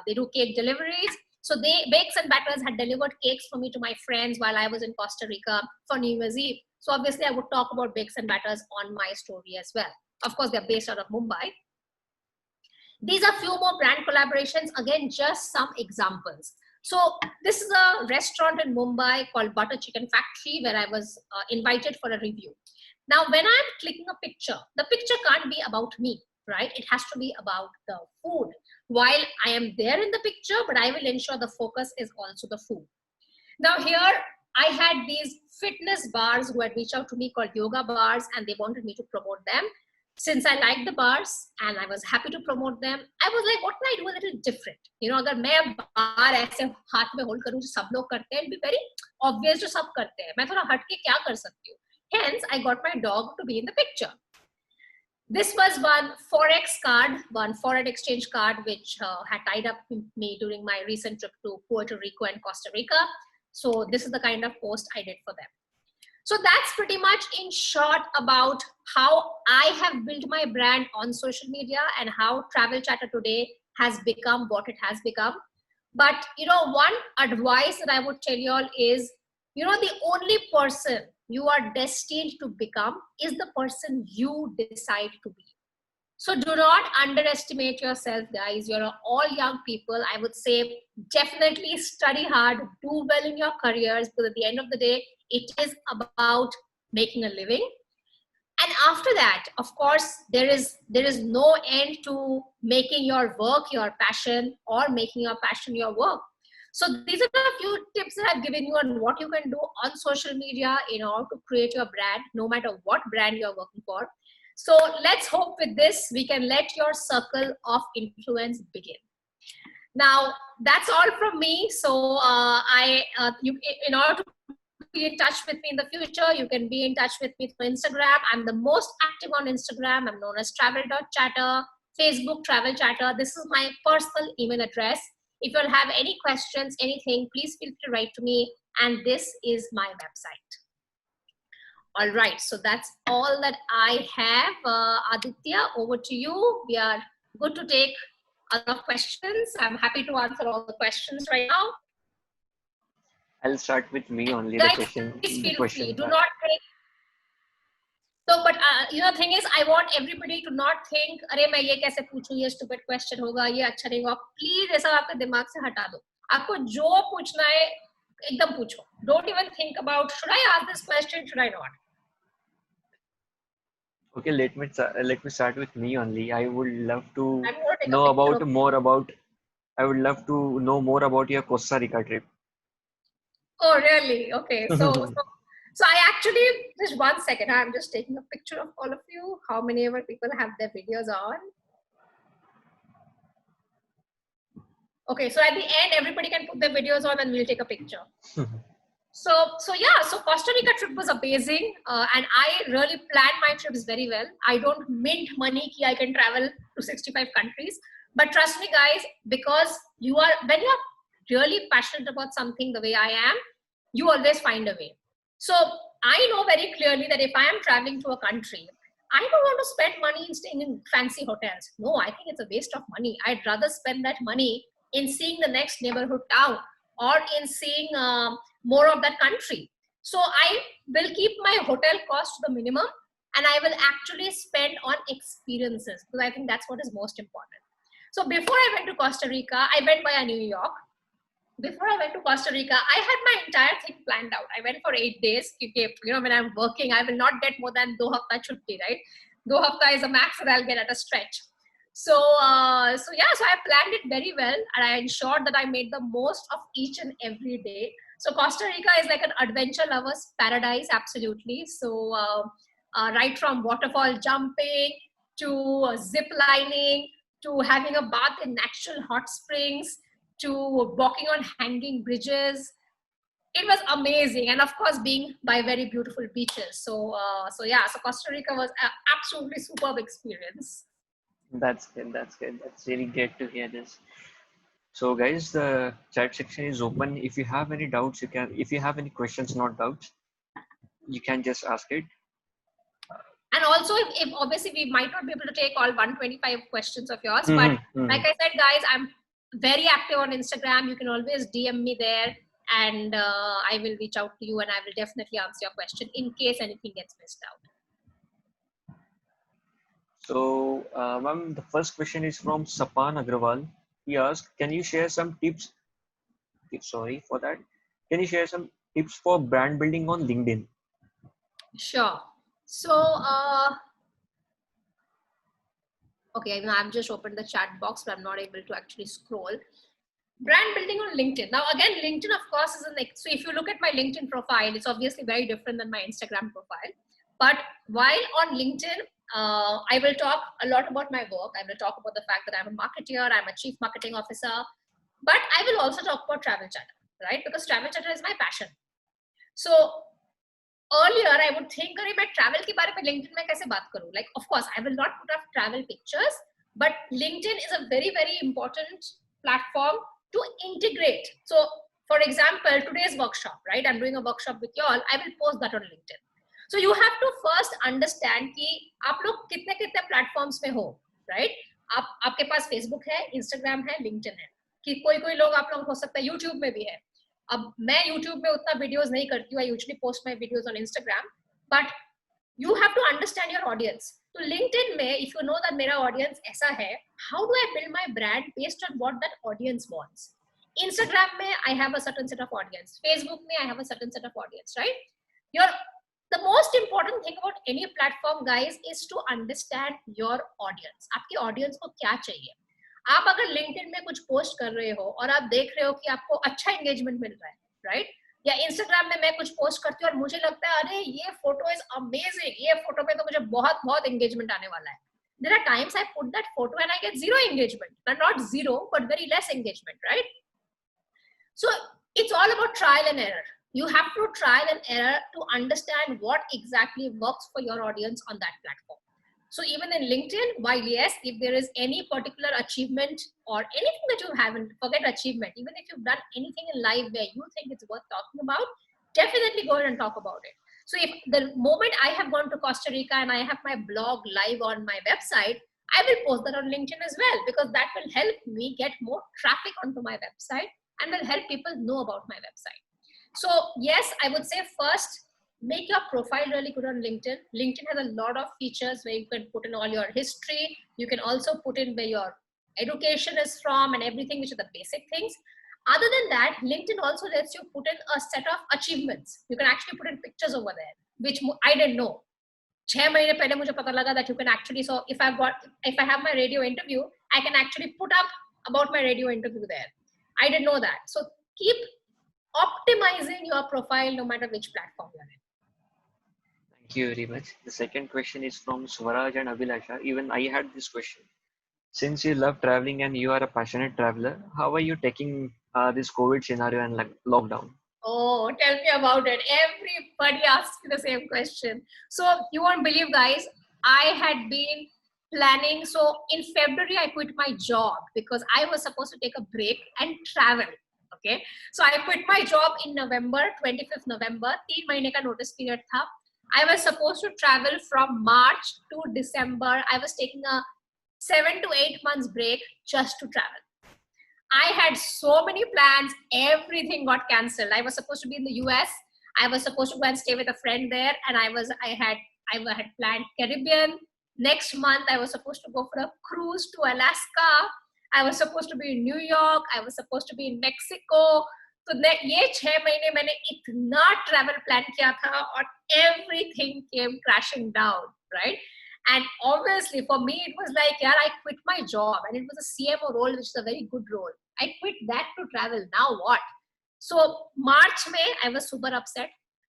they do cake deliveries. So Bakes and Batters had delivered cakes for me to my friends while I was in Costa Rica for New Year's Eve. So obviously I would talk about Bakes and Batters on my story as well. Of course, they're based out of Mumbai. These are few more brand collaborations. Again, just some examples. So this is a restaurant in Mumbai called Butter Chicken Factory where I was invited for a review. Now, when I'm clicking a picture, the picture can't be about me, right? It has to be about the food. While I am there in the picture, but I will ensure the focus is also the food. Now here, I had these fitness bars who had reached out to me called Yoga Bars and they wanted me to promote them. Since I liked the bars and I was happy to promote them, I was like, what can I do a little different? You know, अगर मैं बार ऐसे हाथ में hold करूँ जो सब लोग करते हैं, it'll be very obvious जो सब करते हैं. मैं थोड़ा हट के क्या कर सकती हूँ? Hence, I got my dog to be in the picture. This was one Forex card, one foreign exchange card, which had tied up me during my recent trip to Puerto Rico and Costa Rica. So this is the kind of post I did for them. So that's pretty much in short about how I have built my brand on social media and how Travel Chatter today has become what it has become. But, you know, one advice that I would tell you all is, you know, the only person you are destined to become is the person you decide to be. So do not underestimate yourself, guys. You're all young people. I would say definitely study hard, do well in your careers, because at the end of the day, it is about making a living. And after that, of course, there is no end to making your work your passion or making your passion your work. So these are a few tips that I've given you on what you can do on social media in order to create your brand, no matter what brand you're working for. So let's hope with this, we can let your circle of influence begin. Now, that's all from me. So in order to be in touch with me in the future, you can be in touch with me through Instagram. I'm the most active on Instagram. I'm known as travel.chatter, Facebook Travel Chatter. This is my personal email address. If you'll have any questions, anything, please feel free to write to me. And this is my website. All right, so that's all that I have. Aditya, over to you. We are good to take other questions. I'm happy to answer all the questions right now. I'll start with me only. Guys, the question. Please The feel question. free. Do not think. So, but you know, the thing is, I want everybody to not think, अरे मैं ये कैसे पूछूं, ये stupid question होगा, ये अच्छा नहीं होगा. Please ऐसा आपके दिमाग से हटा दो. आपको जो पूछना है, एकदम पूछो. Don't even think about, should I ask this question, should I not? Okay, let me start with me only. I would love to I'm going to take know a picture about of more about. I would love to know more about your Costa Rica trip. Oh, really? Okay. So I actually, just 1 second, I'm just taking a picture of all of you. How many ever people have their videos on? Okay, so at the end, everybody can put their videos on and we'll take a picture. So Costa Rica trip was amazing. And I really planned my trips very well. I don't mint money ki I can travel to 65 countries. But trust me, guys, because when you're really passionate about something the way I am, you always find a way. So I know very clearly that if I am traveling to a country, I don't want to spend money in staying in fancy hotels. No, I think it's a waste of money. I'd rather spend that money in seeing the next neighborhood town or in seeing more of that country. So I will keep my hotel cost to the minimum and I will actually spend on experiences because I think that's what is most important. So before I went to Costa Rica, I went via New York. before I went to Costa Rica, I had my entire thing planned out. I went for 8 days. When I'm working, I will not get more than 2 hafta chutti, right? 2 hafta is the max that I'll get at a stretch. So I planned it very well, and I ensured that I made the most of each and every day. So Costa Rica is like an adventure lover's paradise, absolutely. So right from waterfall jumping to zip lining to having a bath in natural hot springs to walking on hanging bridges. It was amazing, and of course, being by very beautiful beaches. So Costa Rica was an absolutely superb experience. That's good. That's good. That's really great to hear this. So, guys, the chat section is open. If you have any doubts, you can. If you have any questions, not doubts, you can just ask it. And also, if obviously we might not be able to take all 125 questions of yours, but Mm-hmm. like I said, guys, I'm very active on Instagram. You can always DM me there, and I will reach out to you, and I will definitely answer your question in case anything gets missed out. So, ma'am, the first question is from Sapan Agrawal. He asked, "Can you share some tips? Sorry for that. Can you share some tips for brand building on LinkedIn?" Sure. So, okay, now I've just opened the chat box, but I'm not able to actually scroll. Brand building on LinkedIn. Now, again, LinkedIn, of course, is so if you look at my LinkedIn profile, it's obviously very different than my Instagram profile. But while on LinkedIn, I will talk a lot about my work. I will talk about the fact that I'm a marketeer, I'm a chief marketing officer, but I will also talk about travel chatter, right? Because travel chatter is my passion. So earlier I would think, अरे मैं travel के बारे में LinkedIn में कैसे बात करूँ? Like, of course, I will not put up travel pictures, but LinkedIn is a very, very important platform to integrate. So, for example, today's workshop, right? I'm doing a workshop with you all. I will post that on LinkedIn. So you have to first understand कि आप लोग कितने कितने platforms में हो, right? आपके पास Facebook है, Instagram है, LinkedIn है. कि कोई लोग आप लोग हो सकता है YouTube में भी है. अब मैं YouTube में उतना वीडियोस नहीं करती हूँ. I usually post my videos on Instagram, but you have to understand your audience. तो LinkedIn में if you know that मेरा audience ऐसा है, how do I build my brand based on what that audience wants? Instagram में I have a certain set of audience. Facebook में I have a certain set of audience, right? The most important thing about any platform, guys, is to understand your audience. आपकी audience को क्या चाहिए? आप अगर LinkedIn में कुछ post कर रहे हो और आप देख रहे हो कि आपको अच्छा एंगेजमेंट मिल रहा है, राइट? या Instagram में मैं कुछ पोस्ट करती हूँ और मुझे लगता है अरे ये फोटो इज अमेजिंग, ये फोटो पे तो मुझे बहुत बहुत एंगेजमेंट आने वाला है. There are times I put that photo and I get zero engagement. Not zero, but very less engagement, right? So it's all about trial and error. You have to trial and error to understand what exactly works for your audience on that platform. So even in LinkedIn, while yes, if there is any particular achievement or anything that you haven't, forget achievement, even if you've done anything in life where you think it's worth talking about, definitely go ahead and talk about it. So if the moment I have gone to Costa Rica and I have my blog live on my website, I will post that on LinkedIn as well, because that will help me get more traffic onto my website and will help people know about my website. So yes, I would say first, make your profile really good on LinkedIn. LinkedIn has a lot of features where you can put in all your history. You can also put in where your education is from and everything, which are the basic things. Other than that, LinkedIn also lets you put in a set of achievements. You can actually put in pictures over there, which I didn't know. 6 महीने पहले मुझे पता लगा that you can actually, so if I have my radio interview, I can actually put up about my radio interview there. I didn't know that. So keep optimizing your profile no matter which platform you're in. Thank you very much. The second question is from Swaraj and Abhilasha. Even I had this question. Since you love traveling and you are a passionate traveler, how are you taking this COVID scenario and lockdown? Oh, tell me about it. Everybody asks me the same question. So you won't believe, guys, I had been planning. So in February, I quit my job because I was supposed to take a break and travel. Okay. So I quit my job in November, 25th November. 3 महीने का notice period था. I was supposed to travel from March to December. I was taking a 7 to 8 months break just to travel. I had so many plans. Everything got cancelled. I was supposed to be in the US. I was supposed to go and stay with a friend there, and I had planned Caribbean. Next month, I was supposed to go for a cruise to Alaska. I was supposed to be in New York. I was supposed to be in Mexico. तो ये 6 महीने मैंने इतना travel plan किया था और everything came crashing down, right? And obviously for me it was like, yeah, I quit my job and it was a CMO role, which is a very good role. I quit that to travel. Now what? So March, May, I was super upset.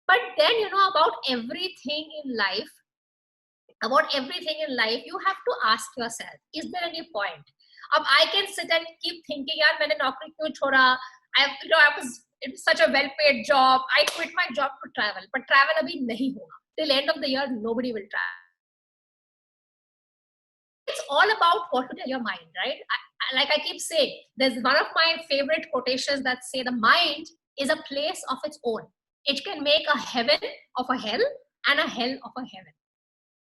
But then, you know, about everything in life, you have to ask yourself, is there any point? I can sit and keep thinking, yaar, maine naukri kyun choda? I was in such a well-paid job. I quit my job to travel, but travel abhi nahi hoga. Till end of the year, nobody will travel. It's all about what to tell your mind, right? Like I keep saying, there's one of my favorite quotations that say the mind is a place of its own. It can make a heaven of a hell and a hell of a heaven,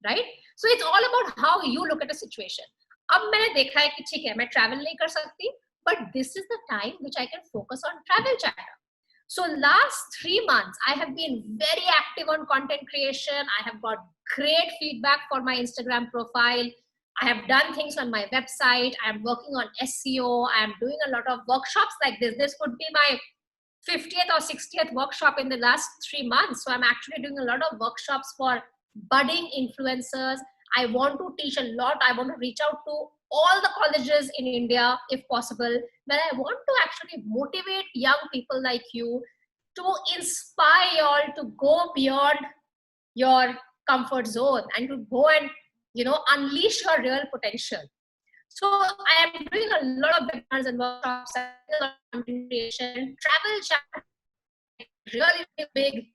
right? So it's all about how you look at a situation. अब मैंने देखा है कि ठीक है मैं travel नहीं कर सकती, but this is the time which I can focus on travel chatter. So last 3 months, I have been very active on content creation. I have got great feedback for my Instagram profile. I have done things on my website. I'm working on SEO. I'm doing a lot of workshops like this. This could be my 50th or 60th workshop in the last 3 months. So I'm actually doing a lot of workshops for budding influencers. I want to teach a lot. I want to reach out to all the colleges in India, if possible, where I want to actually motivate young people like you to inspire you all to go beyond your comfort zone and to go and, you know, unleash your real potential. So I am doing a lot of webinars and workshops, content creation, travel chat, really big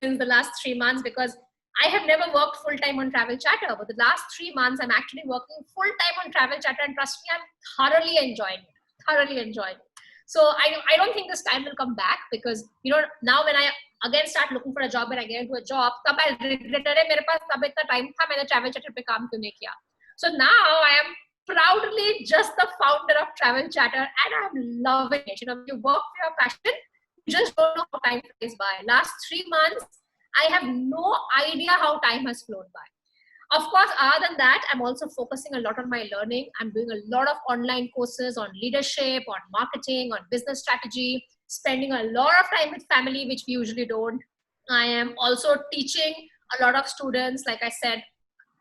in the last 3 months because I have never worked full time on travel chatter, but the last 3 months I'm actually working full time on travel chatter, and trust me, I'm thoroughly enjoying it. So I don't think this time will come back because, you know, now when I again start looking for a job and I get into a job, तब I regret it. मेरे पास तब इतना time था मैंने travel chatter पे काम क्यों नहीं किया. So now I am proudly just the founder of travel chatter and I'm loving it. You know, you work for your passion, you just don't know how time flies by. Last 3 months, I have no idea how time has flown by. Of course, other than that, I'm also focusing a lot on my learning. I'm doing a lot of online courses on leadership, on marketing, on business strategy, spending a lot of time with family, which we usually don't. I am also teaching a lot of students, like I said,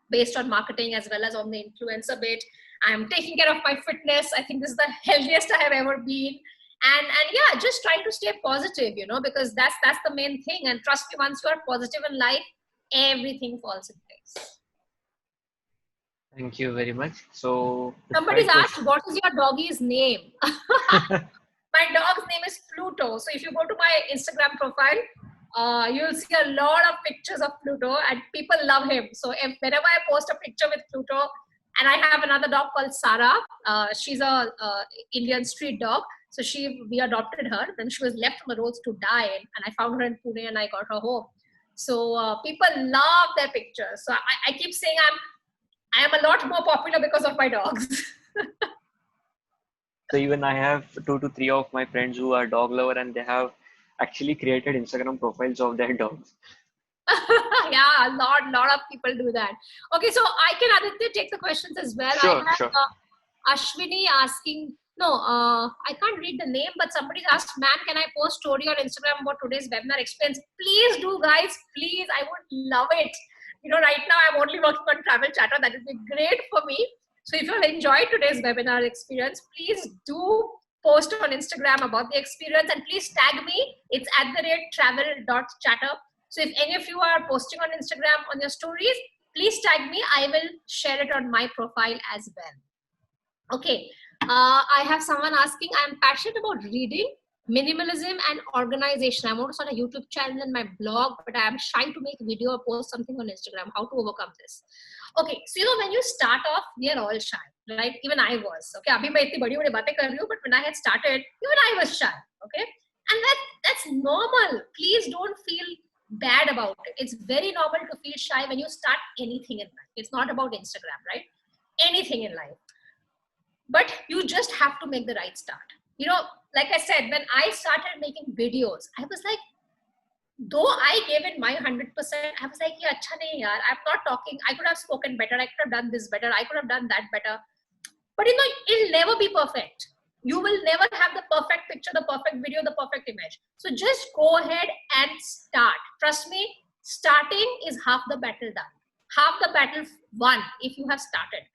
based on marketing as well as on the influencer bit. I'm taking care of my fitness. I think this is the healthiest I have ever been. And yeah, just trying to stay positive, you know, because that's the main thing. And trust me, once you are positive in life, everything falls in place. Thank you very much. So Somebody's asked, what is your doggy's name? My dog's name is Pluto. So if you go to my Instagram profile, you'll see a lot of pictures of Pluto and people love him. So whenever I post a picture with Pluto, and I have another dog called Sarah. She's a Indian street dog. So we adopted her. Then she was left on the roads to die. And I found her in Pune and I got her home. So people love their pictures. So I keep saying I am a lot more popular because of my dogs. So even I have 2 to 3 of my friends who are dog lover and they have actually created Instagram profiles of their dogs. Yeah, a lot of people do that. Okay, so I can Aditya take the questions as well. Sure, I have sure. Ashwini asking, I can't read the name, but somebody's asked, ma'am, can I post story on Instagram about today's webinar experience? Please do, guys. Please, I would love it. You know, right now I'm only working on travel chatter. That would be great for me. So if you enjoyed today's webinar experience, please do post on Instagram about the experience and please tag me. It's @travel.chatter. So if any of you are posting on Instagram on your stories, please tag me. I will share it on my profile as well. Okay. I have someone asking, I'm passionate about reading, minimalism and organization. I want to start a YouTube channel and my blog, but I'm shy to make a video or post something on Instagram. How to overcome this? Okay, so you know, when you start off, we are all shy, right? Even I was. Okay, abhi main itni badi baatein kar rahi hu, but when I had started, even I was shy. Okay, and that's normal. Please don't feel bad about it. It's very normal to feel shy when you start anything in life. It's not about Instagram, right? Anything in life. But you just have to make the right start. You know, like I said, when I started making videos, I was like, though I gave it my 100%, I was like, yeah, acha nahi yaar, I'm not talking. I could have spoken better. I could have done this better. I could have done that better. But you know, it'll never be perfect. You will never have the perfect picture, the perfect video, the perfect image. So just go ahead and start. Trust me, starting is half the battle done. Half the battle won if you have started.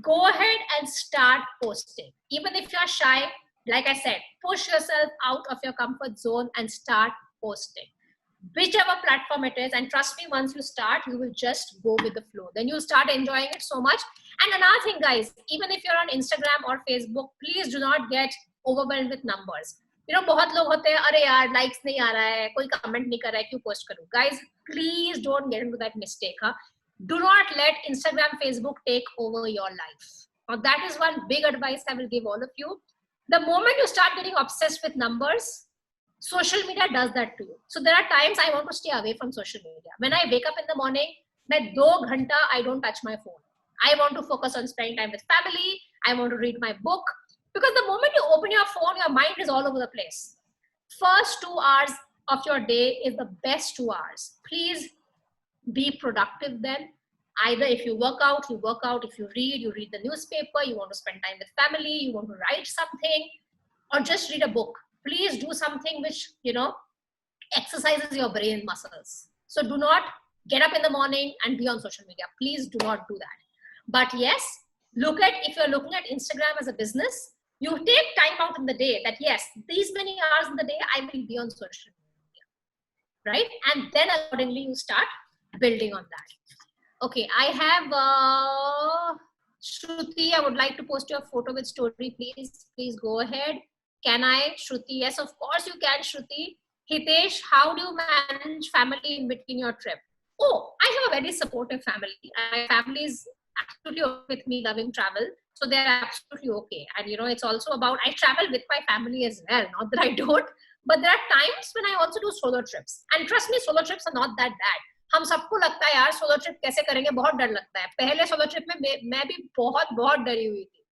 Go ahead and start posting. Even if you're shy, like I said, push yourself out of your comfort zone and start posting. Whichever platform it is, and trust me, once you start, you will just go with the flow. Then you start enjoying it so much. And another thing, guys, even if you're on Instagram or Facebook, please do not get overwhelmed with numbers. You know, बहुत लोग होते हैं, अरे यार likes नहीं आ रहा है, कोई comment नहीं कर रहा है, क्यों post करूँ? Guys, please don't get into that mistake. Huh? Do not let Instagram, Facebook take over your life. Now, that is one big advice I will give all of you. The moment you start getting obsessed with numbers, social media does that to you. So there are times I want to stay away from social media. When I wake up in the morning, I don't touch my phone. I want to focus on spending time with family. I want to read my book. Because the moment you open your phone, your mind is all over the place. First 2 hours of your day is the best 2 hours. Please be productive then. Either if you work out, you work out. If you read the newspaper. You want to spend time with family. You want to write something, or just read a book. Please do something which, you know, exercises your brain muscles. So do not get up in the morning and be on social media. Please do not do that. But yes, if you're looking at Instagram as a business, you take time out in the day that yes, these many hours in the day, I will be on social media, right? And then accordingly, you start building on that. Okay, I have Shruti, I would like to post your photo with story, please. Please go ahead. Can I, Shruti? Yes, of course you can, Shruti. Hitesh, how do you manage family in between your trip? Oh, I have a very supportive family. My family is absolutely okay with me loving travel. So they're absolutely okay. And you know, it's also about, I travel with my family as well. Not that I don't, but there are times when I also do solo trips. And trust me, solo trips are not that bad. हम सबको लगता है यार solo trip कैसे करेंगे, बहुत डर लगता है. पहले सोलो ट्रिप में मैं भी बहुत डरी हुई थी.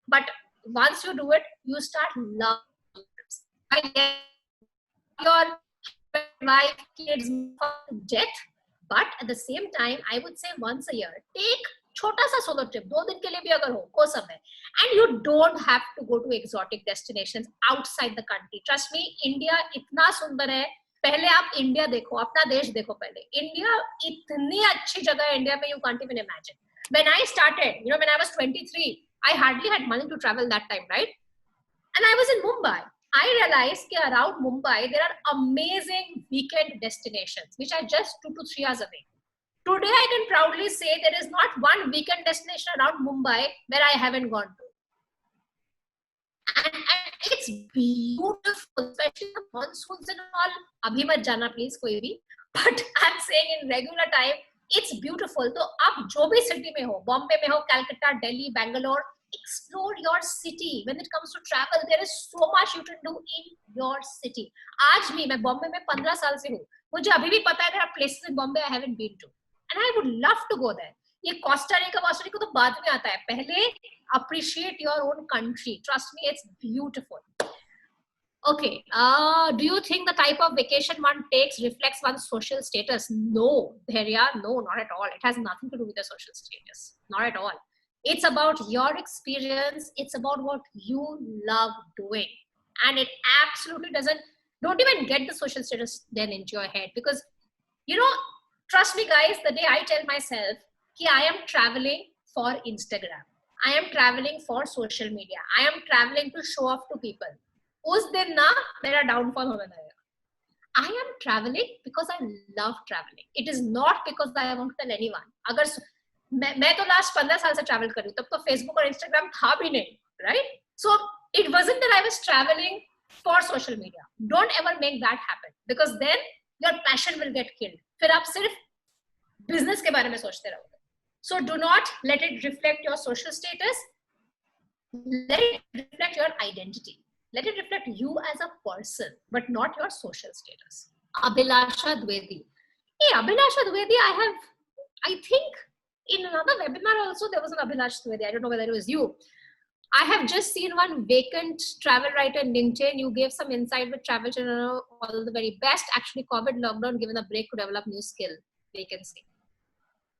But once you do it, you start loving trips. I get your wife, kids, jet, but at the same time, I would say once a year, take छोटा सा सोलो ट्रिप 2 दिन के लिए भी अगर हो को समय. And you don't have to go to exotic destinations outside the country. Trust me, India इतना सुंदर है. पहले आप इंडिया देखो, अपना देश देखो पहले. इंडिया इतनी अच्छी जगह है इंडिया में, you can't even imagine. When I started, you know, when I was 23, I hardly had money to travel that time, right? And I was in Mumbai. I realized that around Mumbai, there are amazing weekend destinations, which are just 2 to 3 hours away. Today, I can proudly say there is not one weekend destination around Mumbai where I haven't gone to. And it's beautiful, especially the monsoons and all. Abhi mat jana please koi bhi. But I'm saying in regular time, it's beautiful. So आप जो भी city में हो, Bombay में हो, Calcutta, Delhi, Bangalore, explore your city. When it comes to travel, there is so much you can do in your city. आज भी मैं Bombay में 15 साल से हूँ. मुझे अभी भी पता है there are places in Bombay I haven't been to, and I would love to go there. ये कोस्टा रिका तो बाद में आता है. पहले appreciate your own country. Trust me, it's beautiful. Okay. Do you think the type of vacation one takes reflects one's social status? No, Dharya, no, not at all. It has nothing to do with the social status. Not at all. It's about your experience. It's about what you love doing. And it absolutely doesn't, don't even get the social status then into your head. Because, you know, trust me guys, the day I tell myself, कि I am traveling for Instagram. I am traveling for social media. I am traveling to show off to people. उस दिन ना मेरा downfall होने लगेगा. I am traveling because I love traveling. It is not because I want to tell anyone. अगर मैं तो last 15 साल से travel कर रही हूँ, तब तो Facebook और Instagram था भी नहीं, right? So it wasn't that I was traveling for social media. Don't ever make that happen, because then your passion will get killed. फिर आप सिर्फ business के बारे में सोचते रहोगे. So do not let it reflect your social status. Let it reflect your identity. Let it reflect you as a person, but not your social status. Abhilasha Dwivedi. Hey, Abhilasha Dwivedi, I think in another webinar also there was an Abhilasha Dwivedi. I don't know whether it was you. I have just seen one vacant travel writer in LinkedIn. You gave some insight with Travel Channel. All the very best. Actually, COVID lockdown given a break to develop new skill. Vacancy.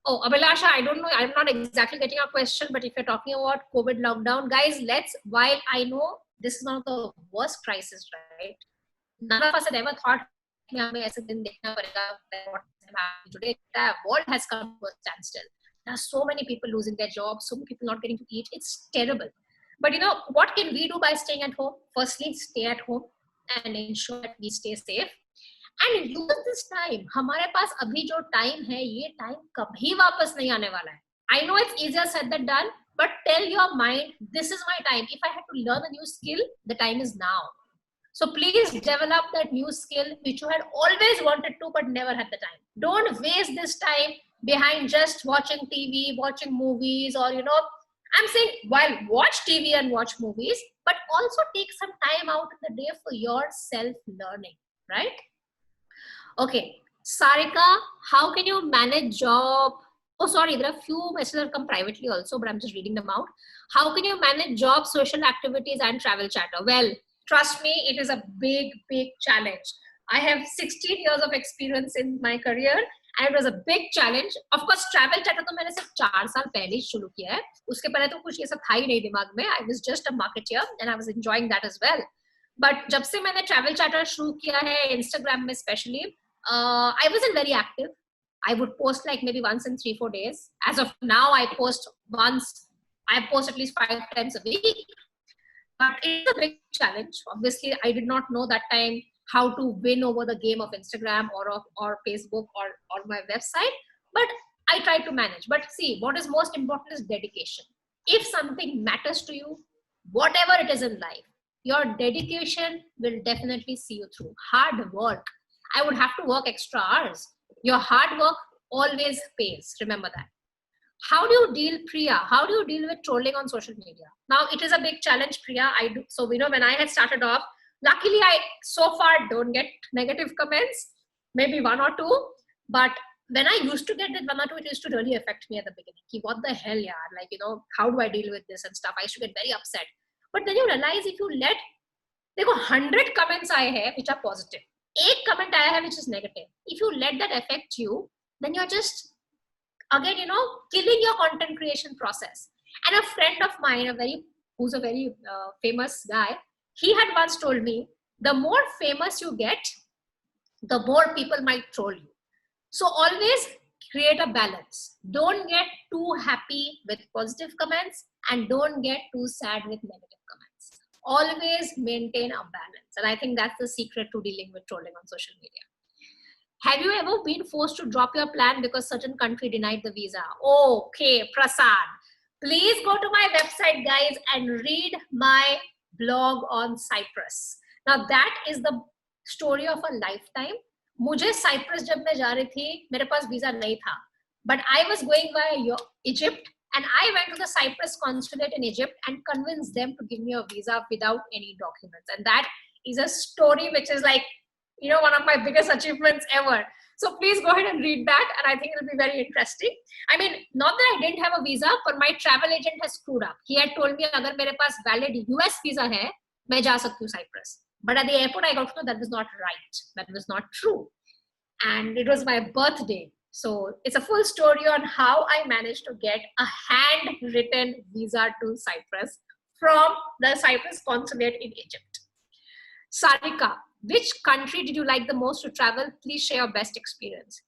Oh, Abhilasha, I don't know. I'm not exactly getting your question, but if you're talking about COVID lockdown, guys, while I know this is one of the worst crisis, right? None of us had ever thought कि हमें ऐसे दिन देखना पड़ेगा that what is happening today. The world has come to a standstill. There are so many people losing their jobs, so many people not getting to eat. It's terrible. But you know, what can we do by staying at home? Firstly, stay at home and ensure that we stay safe. And use this time. हमारे पास अभी जो time है, ये time कभी वापस नहीं आने वाला है. I know it's easier said than done, but tell your mind, this is my time. If I had to learn a new skill, the time is now. So please develop that new skill which you had always wanted to but never had the time. Don't waste this time behind just watching TV, watching movies, or you know, I'm saying while watch TV and watch movies, but also take some time out in the day for your self-learning, right? Okay, Sarika, how can you manage job? Oh, sorry, there are few messages that come privately also, but I'm just reading them out. How can you manage job, social activities, and travel chatter? Well, trust me, it is a big, big challenge. I have 16 years of experience in my career, and it was a big challenge. Of course, travel chatter तो मैंने सिर्फ 4 साल पहले ही शुरू किया है. उसके पहले तो कुछ ये सब था ही नहीं दिमाग में. I was just a marketeer, and I was enjoying that as well. But जब से मैंने travel chatter शुरू किया है, Instagram में especially, I wasn't very active. I would post like maybe once in 3-4 days. As of now, I post at least 5 times a week. But it's a big challenge. Obviously, I did not know that time how to win over the game of Instagram or Facebook or my website. But I tried to manage. But see, what is most important is dedication. If something matters to you, whatever it is in life, your dedication will definitely see you through. Hard work. I would have to work extra hours. Your hard work always pays. Remember that. How do you deal, Priya? How do you deal with trolling on social media? Now, it is a big challenge, Priya. So, you know, when I had started off, luckily, I so far don't get negative comments, maybe 1 or 2. But when I used to get that 1 or 2, it used to really affect me at the beginning. Ki, what the hell, yeah? Like, you know, how do I deal with this and stuff? I used to get very upset. But then you realize if you let, देखो 100 comments आए हैं which are positive, एक comment आया है which is negative. If you let that affect you, then you're just again, you know, killing your content creation process. And a friend of mine, who's a very famous guy, he had once told me, the more famous you get, the more people might troll you. So always create a balance. Don't get too happy with positive comments and don't get too sad with negative comments. Always maintain a balance. And I think that's the secret to dealing with trolling on social media. Have you ever been forced to drop your plan because certain country denied the visa? Okay, Prasad. Please go to my website, guys, and read my blog on Cyprus. Now, that is the story of a lifetime. मुझे Cyprus जब मैं जा रही थी, मेरे पास visa नहीं था. But I was going via Egypt, and I went to the Cyprus consulate in Egypt and convinced them to give me a visa without any documents. And that is a story which is like, you know, one of my biggest achievements ever. So please go ahead and read that, and I think it'll be very interesting. I mean, not that I didn't have a visa, but my travel agent has screwed up. He had told me, अगर मेरे पास valid US visa है, मैं जा सकती हूँ Cyprus. But at the airport, I got to know that was not right. That was not true. And it was my birthday. So it's a full story on how I managed to get a handwritten visa to Cyprus from the Cyprus consulate in Egypt. Sarika, which country did you like the most to travel? Please share your best experience.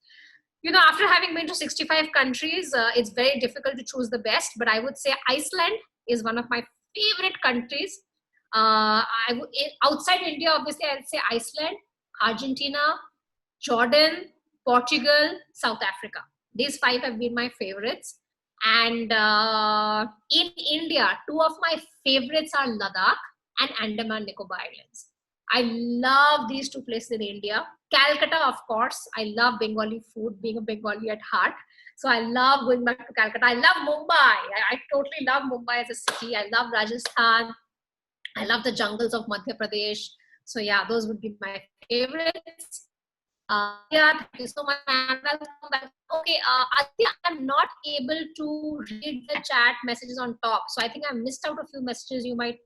You know, after having been to 65 countries, it's very difficult to choose the best, but I would say Iceland is one of my favorite countries. Outside India, obviously, I'd say Iceland, Argentina, Jordan, Portugal, South Africa. These 5 have been my favorites. And in India, 2 of my favorites are Ladakh and Andaman Nicobar Islands. I love these 2 places in India. Calcutta, of course. I love Bengali food, being a Bengali at heart. So I love going back to Calcutta. I love Mumbai. I totally love Mumbai as a city. I love Rajasthan. I love the jungles of Madhya Pradesh. So yeah, those would be my favorites. Yeah, thank you so much, man. Welcome back. Okay, I think I'm not able to read the chat messages on top. So I think I missed out a few messages. You might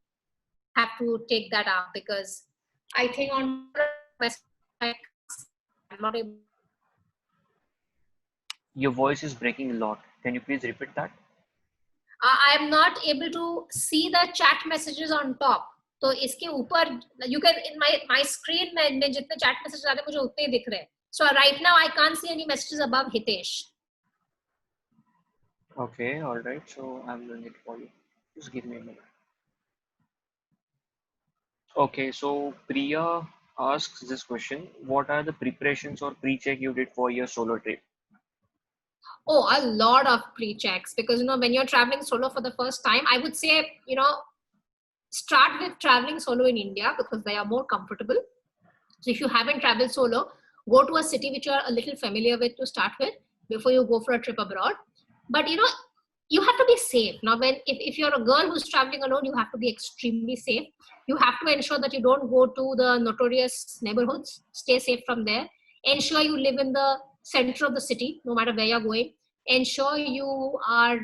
have to take that out because I think on I'm not able. Your voice is breaking a lot. Can you please repeat that? I am not able to see the chat messages on top. तो इसके ऊपर you can in my screen में जितने chat messages आते हैं मुझे उतने ही दिख रहे हैं. So right now I can't see any messages above Hitesh. Okay, all right. So I'm doing it for you. Just give me a minute. Okay, so Priya asks this question: what are the preparations or pre-check you did for your solo trip? Oh, a lot of pre-checks, because you know when you're traveling solo for the first time, I would say, you know, start with traveling solo in India because they are more comfortable. So if you haven't traveled solo, go to a city which you are a little familiar with to start with before you go for a trip abroad. But you know, you have to be safe. Now, if you're a girl who's traveling alone, you have to be extremely safe. You have to ensure that you don't go to the notorious neighborhoods. Stay safe from there. Ensure you live in the center of the city, no matter where you're going. Ensure you are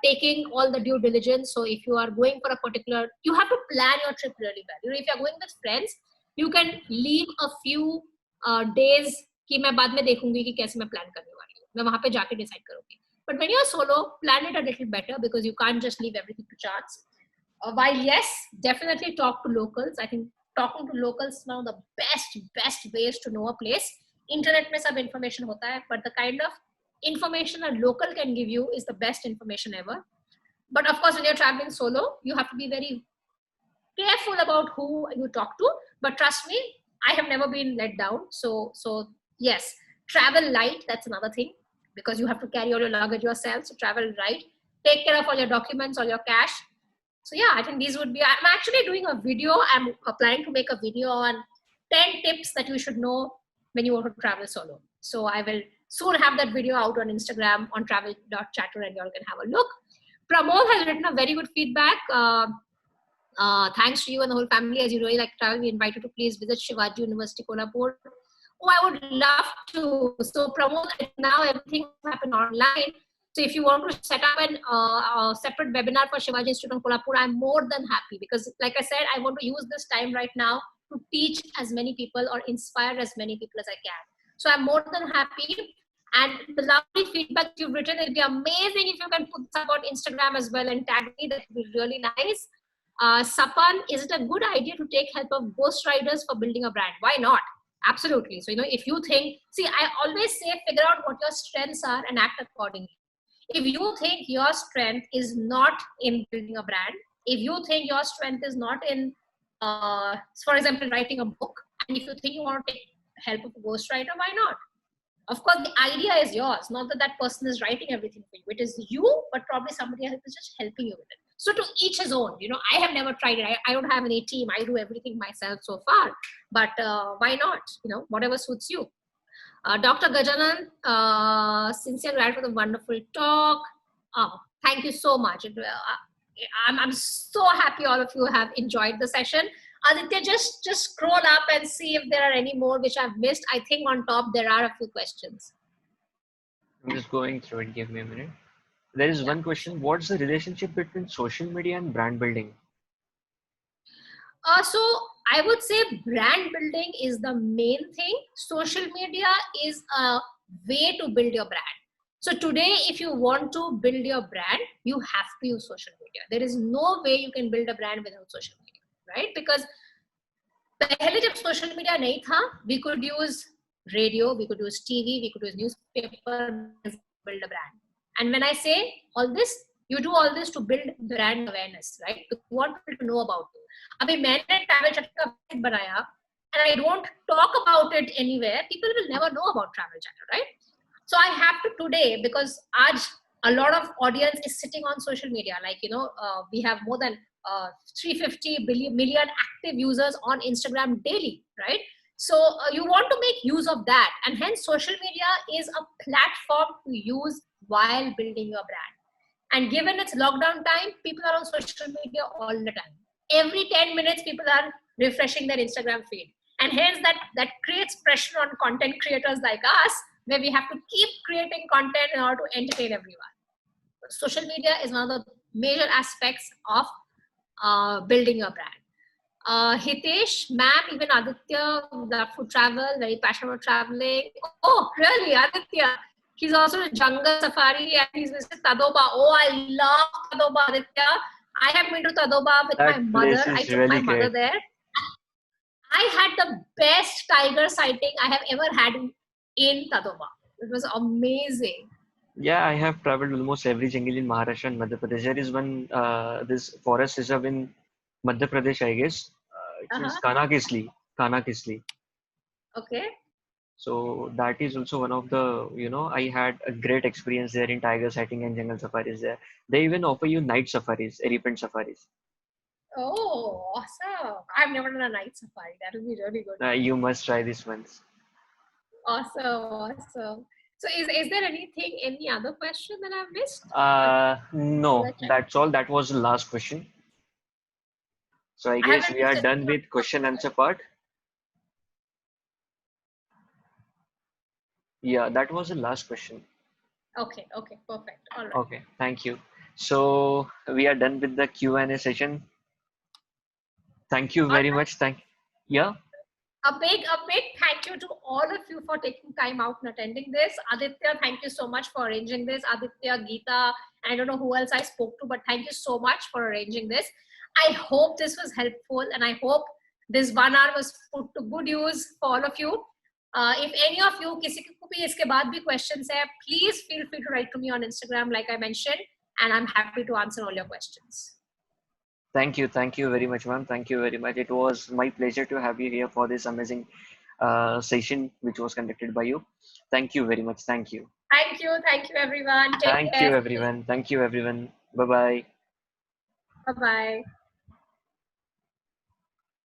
taking all the due diligence. So if you are going for a particular, you have to plan your trip really well. You know, if you're going with friends, you can leave a few days कि मैं बाद में देखूंगी कि कैसे मैं plan करने वाली हूँ, मैं वहां पे जाके डिसाइड करूंगी. But when you're solo, plan it a little better because you can't just leave everything to chance. While yes, definitely talk to locals. I think talking to locals is now the best ways to know a place. Internet में सब information होता है, but the kind of information a local can give you is the best information ever. But of course, when you're traveling solo, you have to be very careful about who you talk to. But trust me, I have never been let down. So yes, travel light. That's another thing, because you have to carry all your luggage yourself. So travel light. Take care of all your documents, all your cash. So yeah, I think these would be. I'm actually doing a video. I'm planning to make a video on 10 tips that you should know when you want to travel solo. So I will soon have that video out on Instagram on travel.chatter, and you all can have a look. Pramod has written a very good feedback. Thanks to you and the whole family. As you really like to travel, we invite you to please visit Shivaji University, Kolhapur. Oh, I would love to. So promote it now. Everything happen online. So if you want to set up a separate webinar for Shivaji Institute of Kolhapur, I'm more than happy, because like I said, I want to use this time right now to teach as many people or inspire as many people as I can. So I'm more than happy. And the lovely feedback you've written, it'd be amazing if you can put this up on Instagram as well and tag me. That would be really nice. Sapan, is it a good idea to take help of ghostwriters for building a brand? Why not? Absolutely. So, you know, if you think, see, I always say, figure out what your strengths are and act accordingly. If you think your strength is not in building a brand, if you think your strength is not in, for example, writing a book, and if you think you want to take help of a ghostwriter, why not? Of course, the idea is yours, not that that person is writing everything for you. It is you, but probably somebody else is just helping you with it. So to each his own. You know, I have never tried it. I don't have any team. I do everything myself so far. But why not? You know, whatever suits you. Dr. Gajanan, sincere gratitude for the wonderful talk. Thank you so much. I'm so happy all of you have enjoyed the session. Aditya, just scroll up and see if there are any more which I've missed. I think on top there are a few questions. I'm just going through it. Give me a minute. There is one question. What's the relationship between social media and brand building? So I would say brand building is the main thing. Social media is a way to build your brand. So today, if you want to build your brand, you have to use social media. There is no way you can build a brand without social media, right? Because पहले जब social media नहीं था, we could use radio, we could use TV, we could use newspaper, build a brand. And when I say all this, you do all this to build brand awareness, right? You want people to know about you. अभी मैंने travel chat का website बनाया, and I don't talk about it anywhere, people will never know about travel chat, right? So I have to today, because आज a lot of audience is sitting on social media. Like, you know, we have more than 350 million active users on Instagram daily, right? So you want to make use of that, and hence social media is a platform to use while building your brand. And given it's lockdown time, people are on social media all the time. Every 10 minutes, people are refreshing their Instagram feed. And hence that creates pressure on content creators like us, where we have to keep creating content in order to entertain everyone. Social media is one of the major aspects of building your brand. Hitesh, ma'am, even Aditya, love to travel, very passionate about traveling. Oh, really, Aditya? He's also a jungle safari and he's visited Tadoba. Oh, I love Tadoba, Aditya. I have been to Tadoba with my That place mother. I is took my really mother great. there. I had the best tiger sighting I have ever had in Tadoba. It was amazing. Yeah, I have traveled almost every jungle in Maharashtra and Madhya Pradesh. There is one this forest reserve in Madhya Pradesh, I guess. It is Uh-huh. Kanakesli. Kanakesli. Okay. So that is also one of the, I had a great experience there in tiger sighting and jungle safaris there. They even offer you night safaris, elephant safaris. Oh, awesome. I've never done a night safari. That will be really good. You must try this once. Awesome, awesome. So is there anything, any other question that I've missed? No, Let's check. that's all. That was the last question. So I I guess haven't we are missed done anything. with question answer part. Yeah, that was the last question. Okay, okay, perfect. All right. Okay, thank you. So we are done with the Q&A session. Thank you All very right. much. Yeah, A big thank you to all of you for taking time out and attending this. Aditya, thank you so much for arranging this. Aditya, Geeta, I don't know who else I spoke to, but thank you so much for arranging this. I hope this was helpful and I hope this 1 hour was put to good use for all of you. If any of you, किसी को भी इसके बाद भी questions है, please feel free to write to me on Instagram, like I mentioned, and I'm happy to answer all your questions. thank you. Thank you very much, ma'am. Thank you very much. It was my pleasure to have you here for this amazing session which was conducted by you. Thank you very much. Thank you. Thank you everyone. Take Thank care. you, everyone. Thank you, everyone. Bye bye. Bye bye.